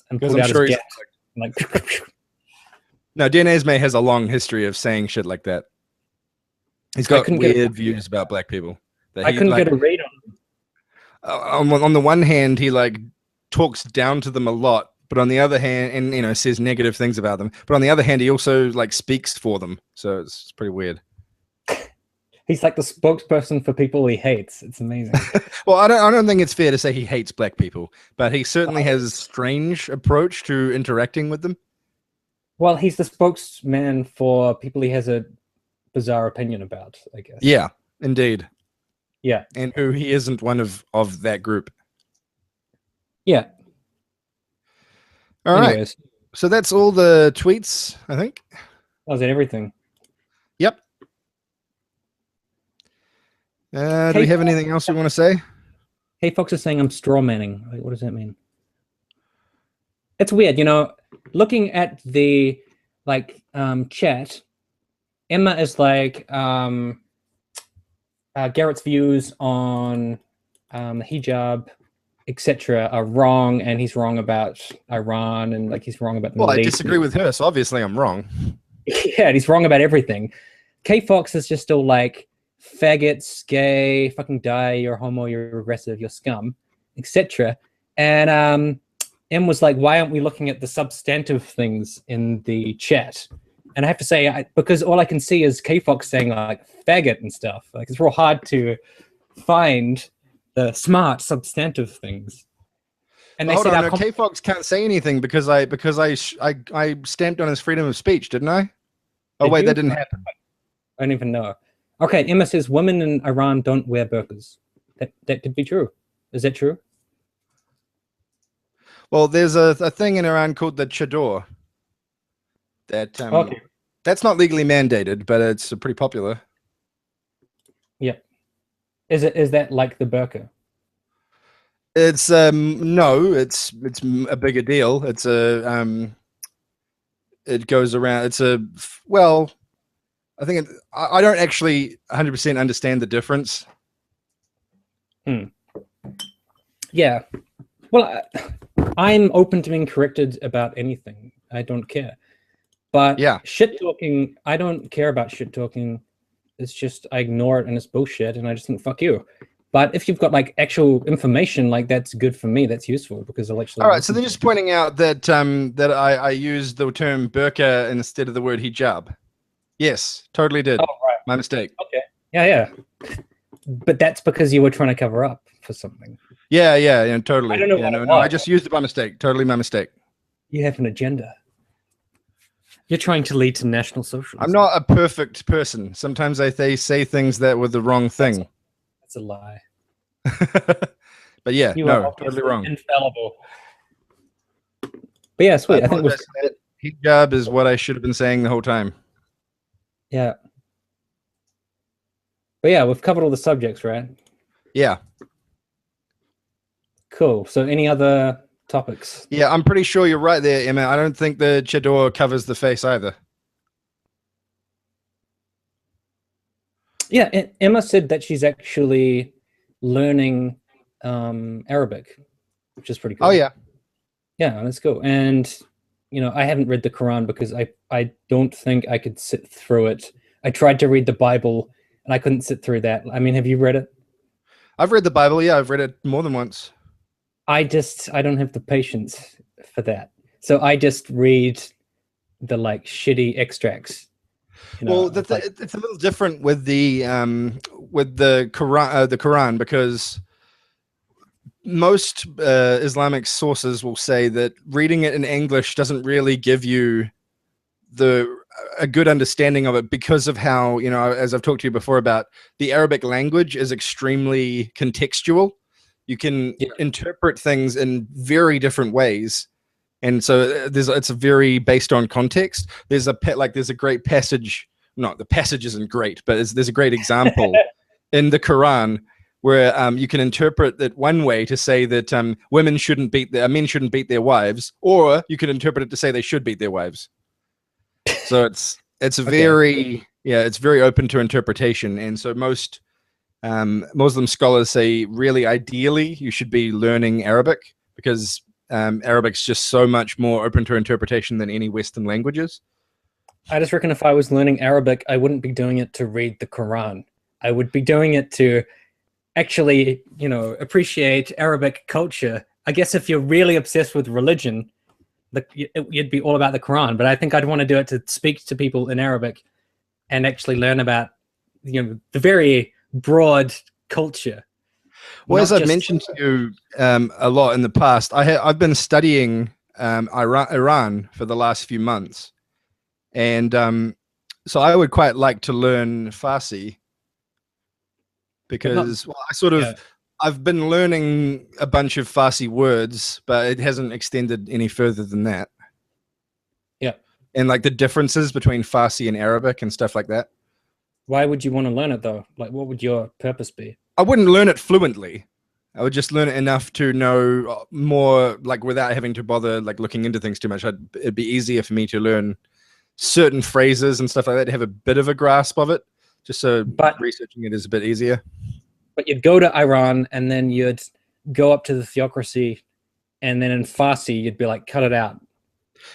B: And
A: because
B: pulled
A: I'm
B: out
A: sure
B: his
A: he's
B: gap, like.
A: No, Dean Esme has a long history of saying shit like that. He's got weird views about black people.
B: I couldn't get a read on him.
A: On the one hand, he like talks down to them a lot, but on the other hand, and you know, says negative things about them. But on the other hand, he also like speaks for them, so it's pretty weird.
B: He's like the spokesperson for people he hates. It's amazing.
A: Well, I don't think it's fair to say he hates black people, but he certainly has a strange approach to interacting with them.
B: Well, he's the spokesman for people he has a bizarre opinion about, I guess.
A: Yeah, indeed.
B: Yeah.
A: And who he isn't one of that group.
B: Yeah.
A: All right. So that's all the tweets, I think.
B: Was it everything?
A: Yep. Do we have anything else we want to say?
B: Hey, Fox is saying I'm strawmanning. Like, what does that mean? It's weird, you know, looking at the chat, Emma is like Garrett's views on hijab, etc. are wrong, and he's wrong about Iran, and like he's wrong about the
A: Well,
B: Middle
A: I
B: East.
A: disagree with her, so obviously I'm wrong.
B: Yeah, and he's wrong about everything. K Fox is just still like faggots, gay, fucking die, you're homo, you're regressive, you're scum, etc. And M was like, why aren't we looking at the substantive things in the chat? And I have to say, because all I can see is K Fox saying like faggot and stuff. Like it's real hard to find the smart substantive things. And they
A: Hold
B: said
A: on, no, K Fox can't say anything because I stamped on his freedom of speech, didn't I? Oh wait, that didn't happen.
B: I don't even know. Okay, Emma says women in Iran don't wear burqas. That could be true. Is that true?
A: Well, there's a thing in Iran called the chador. That that's not legally mandated, but it's pretty popular.
B: Yeah. Is that like the burqa?
A: It's no, it's a bigger deal. It's it goes around. It's I think I don't actually 100% understand the difference.
B: Yeah. Well, I'm open to being corrected about anything. I don't care. But
A: yeah,
B: shit talking, I don't care about shit talking. It's just I ignore it and it's bullshit, and I just think fuck you. But if you've got like actual information, like that's good for me. That's useful because I'll actually.
A: All right. So they're just pointing out that that I used the term burqa instead of the word hijab. Yes, totally did.
B: Oh, right.
A: My mistake.
B: Okay. Yeah. But that's because you were trying to cover up for something.
A: Yeah, totally.
B: I don't know.
A: Yeah, no, I just used it by mistake. Totally my mistake.
B: You have an agenda. You're trying to lead to National Socialism.
A: I'm not a perfect person. Sometimes they say things that were the wrong thing.
B: That's a lie.
A: But yeah,
B: you
A: no,
B: are
A: totally wrong.
B: Infallible. But yeah, sweet. I think
A: hijab is what I should have been saying the whole time.
B: Yeah. But yeah, we've covered all the subjects, right?
A: Yeah.
B: Cool. So any other topics?
A: Yeah, I'm pretty sure you're right there, Emma. I don't think the chador covers the face either.
B: Yeah, Emma said that she's actually learning Arabic, which is pretty cool.
A: Oh, yeah.
B: Yeah, that's cool. And, you know, I haven't read the Quran because I don't think I could sit through it. I tried to read the Bible, and I couldn't sit through that. I mean, have you read it?
A: I've read the Bible. Yeah, I've read it more than once.
B: I don't have the patience for that. So I just read the like shitty extracts. You know,
A: well, it's a little different with the Quran because most Islamic sources will say that reading it in English doesn't really give you a good understanding of it because of how, you know, as I've talked to you before about the Arabic language is extremely contextual. You can interpret things in very different ways. And so it's very based on context. There's a great passage not the passage isn't great, but there's a great example in the Quran where you can interpret it one way to say that men shouldn't beat their wives, or you can interpret it to say they should beat their wives. So it's very open to interpretation, and so most Muslim scholars say really ideally you should be learning Arabic, because Arabic's just so much more open to interpretation than any Western languages.
B: I just reckon if I was learning Arabic, I wouldn't be doing it to read the Quran. I would be doing it to actually, appreciate Arabic culture. I guess if you're really obsessed with religion, you'd be all about the Quran. But I think I'd want to do it to speak to people in Arabic and actually learn about, the very broad culture.
A: Well, as I've mentioned to you a lot in the past, I've been studying Iran for the last few months. And so I would quite like to learn Farsi, because I've been learning a bunch of Farsi words, but it hasn't extended any further than that.
B: Yeah.
A: And like the differences between Farsi and Arabic and stuff like that.
B: Why would you want to learn it though? Like, what would your purpose be?
A: I wouldn't learn it fluently. I would just learn it enough to know more, like without having to bother like looking into things too much. It'd be easier for me to learn certain phrases and stuff like that to have a bit of a grasp of it, just so researching it is a bit easier.
B: But you'd go to Iran and then you'd go up to the theocracy, and then in Farsi you'd be like, cut it out.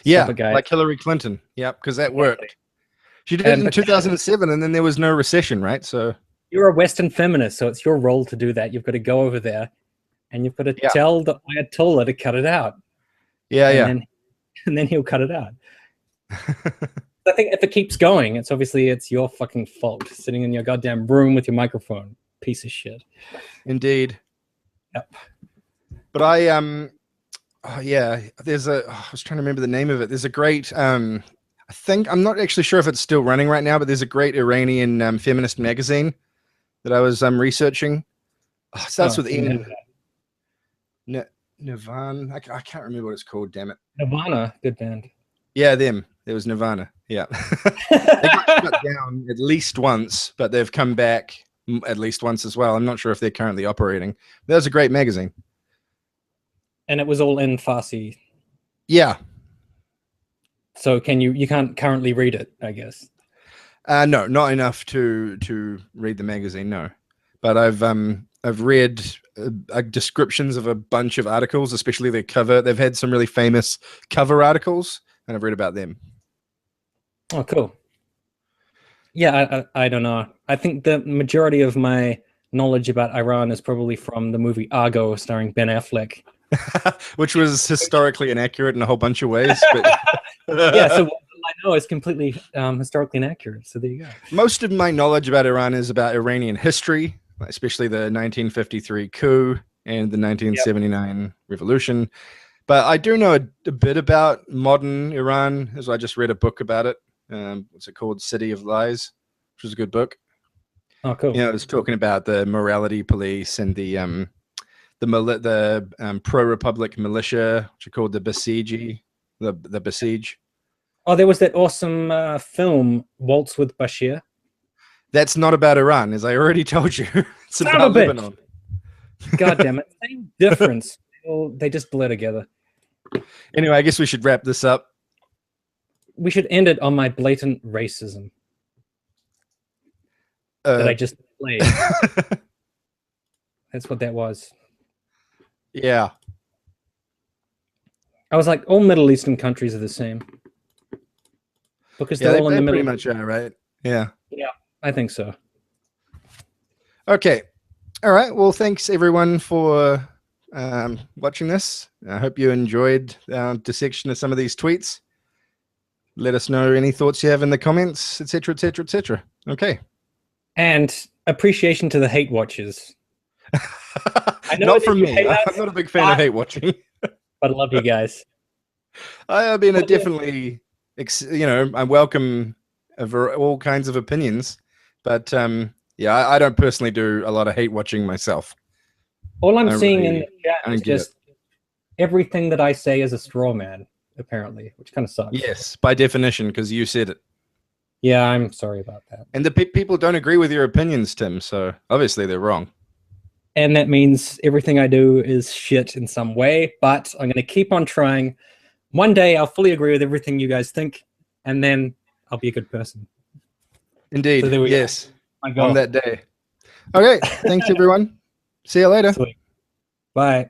A: Yeah, like Hillary Clinton. Yeah, because that worked. She did it in 2007, and then there was no recession, right? So
B: you're a Western feminist, so it's your role to do that. You've got to go over there and you've got to tell the Ayatollah to cut it out.
A: Yeah,
B: and then he'll cut it out. I think if it keeps going, it's your fucking fault, sitting in your goddamn room with your microphone, piece of shit.
A: Indeed.
B: Yep.
A: But I was trying to remember the name of it. There's a great I think, I'm not actually sure if it's still running right now, but there's a great Iranian feminist magazine that I was researching. It starts with N. Nirvana. I can't remember what it's called, damn it.
B: Nirvana, good band.
A: Yeah, them. It was Nirvana. Yeah. They got shut down at least once, but they've come back at least once as well. I'm not sure if they're currently operating. That was a great magazine.
B: And it was all in Farsi.
A: Yeah.
B: So you can't currently read it, I guess.
A: No, not enough to read the magazine, no. But I've read descriptions of a bunch of articles, especially their cover. They've had some really famous cover articles, and I've read about them.
B: Oh, cool. Yeah, I don't know. I think the majority of my knowledge about Iran is probably from the movie Argo starring Ben Affleck.
A: Which was historically inaccurate in a whole bunch of ways. But
B: yeah, so what I know is completely historically inaccurate. So there you go.
A: Most of my knowledge about Iran is about Iranian history, especially the 1953 coup and the 1979 revolution. But I do know a bit about modern Iran, as I just read a book about it. What's it called? City of Lies, which was a good book.
B: Oh, cool.
A: It was talking about the morality police and the pro-republic militia, which are called the Basiji, the Basij.
B: Oh, there was that awesome film, Waltz with Bashir.
A: That's not about Iran, as I already told you. It's about Lebanon.
B: God damn it. Same difference. They just blur together.
A: Anyway, I guess we should wrap this up.
B: We should end it on my blatant racism that I just played. That's what that was.
A: Yeah.
B: I was like, all Middle Eastern countries are the same. Because they're all in the middle.
A: Pretty much are, right? Yeah.
B: Yeah, I think so.
A: Okay. All right. Well, thanks everyone for watching this. I hope you enjoyed our dissection of some of these tweets. Let us know any thoughts you have in the comments, etc., etc., etc. Okay.
B: And appreciation to the hate watchers.
A: I know not from me. I'm not a big fan of hate watching.
B: But I love you guys.
A: I mean, definitely, I welcome all kinds of opinions. But yeah, I don't personally do a lot of hate watching myself.
B: All I'm seeing in the chat is just everything that I say is a straw man, apparently, which kind of sucks.
A: Yes, by definition, because you said it.
B: Yeah, I'm sorry about that.
A: And the people don't agree with your opinions, Tim. So obviously they're wrong.
B: And that means everything I do is shit in some way, but I'm going to keep on trying. One day I'll fully agree with everything you guys think, and then I'll be a good person.
A: Indeed.
B: So there we go.
A: Yes.
B: My goal.
A: On that day. Okay. Thanks, everyone. See you later.
B: Sweet. Bye.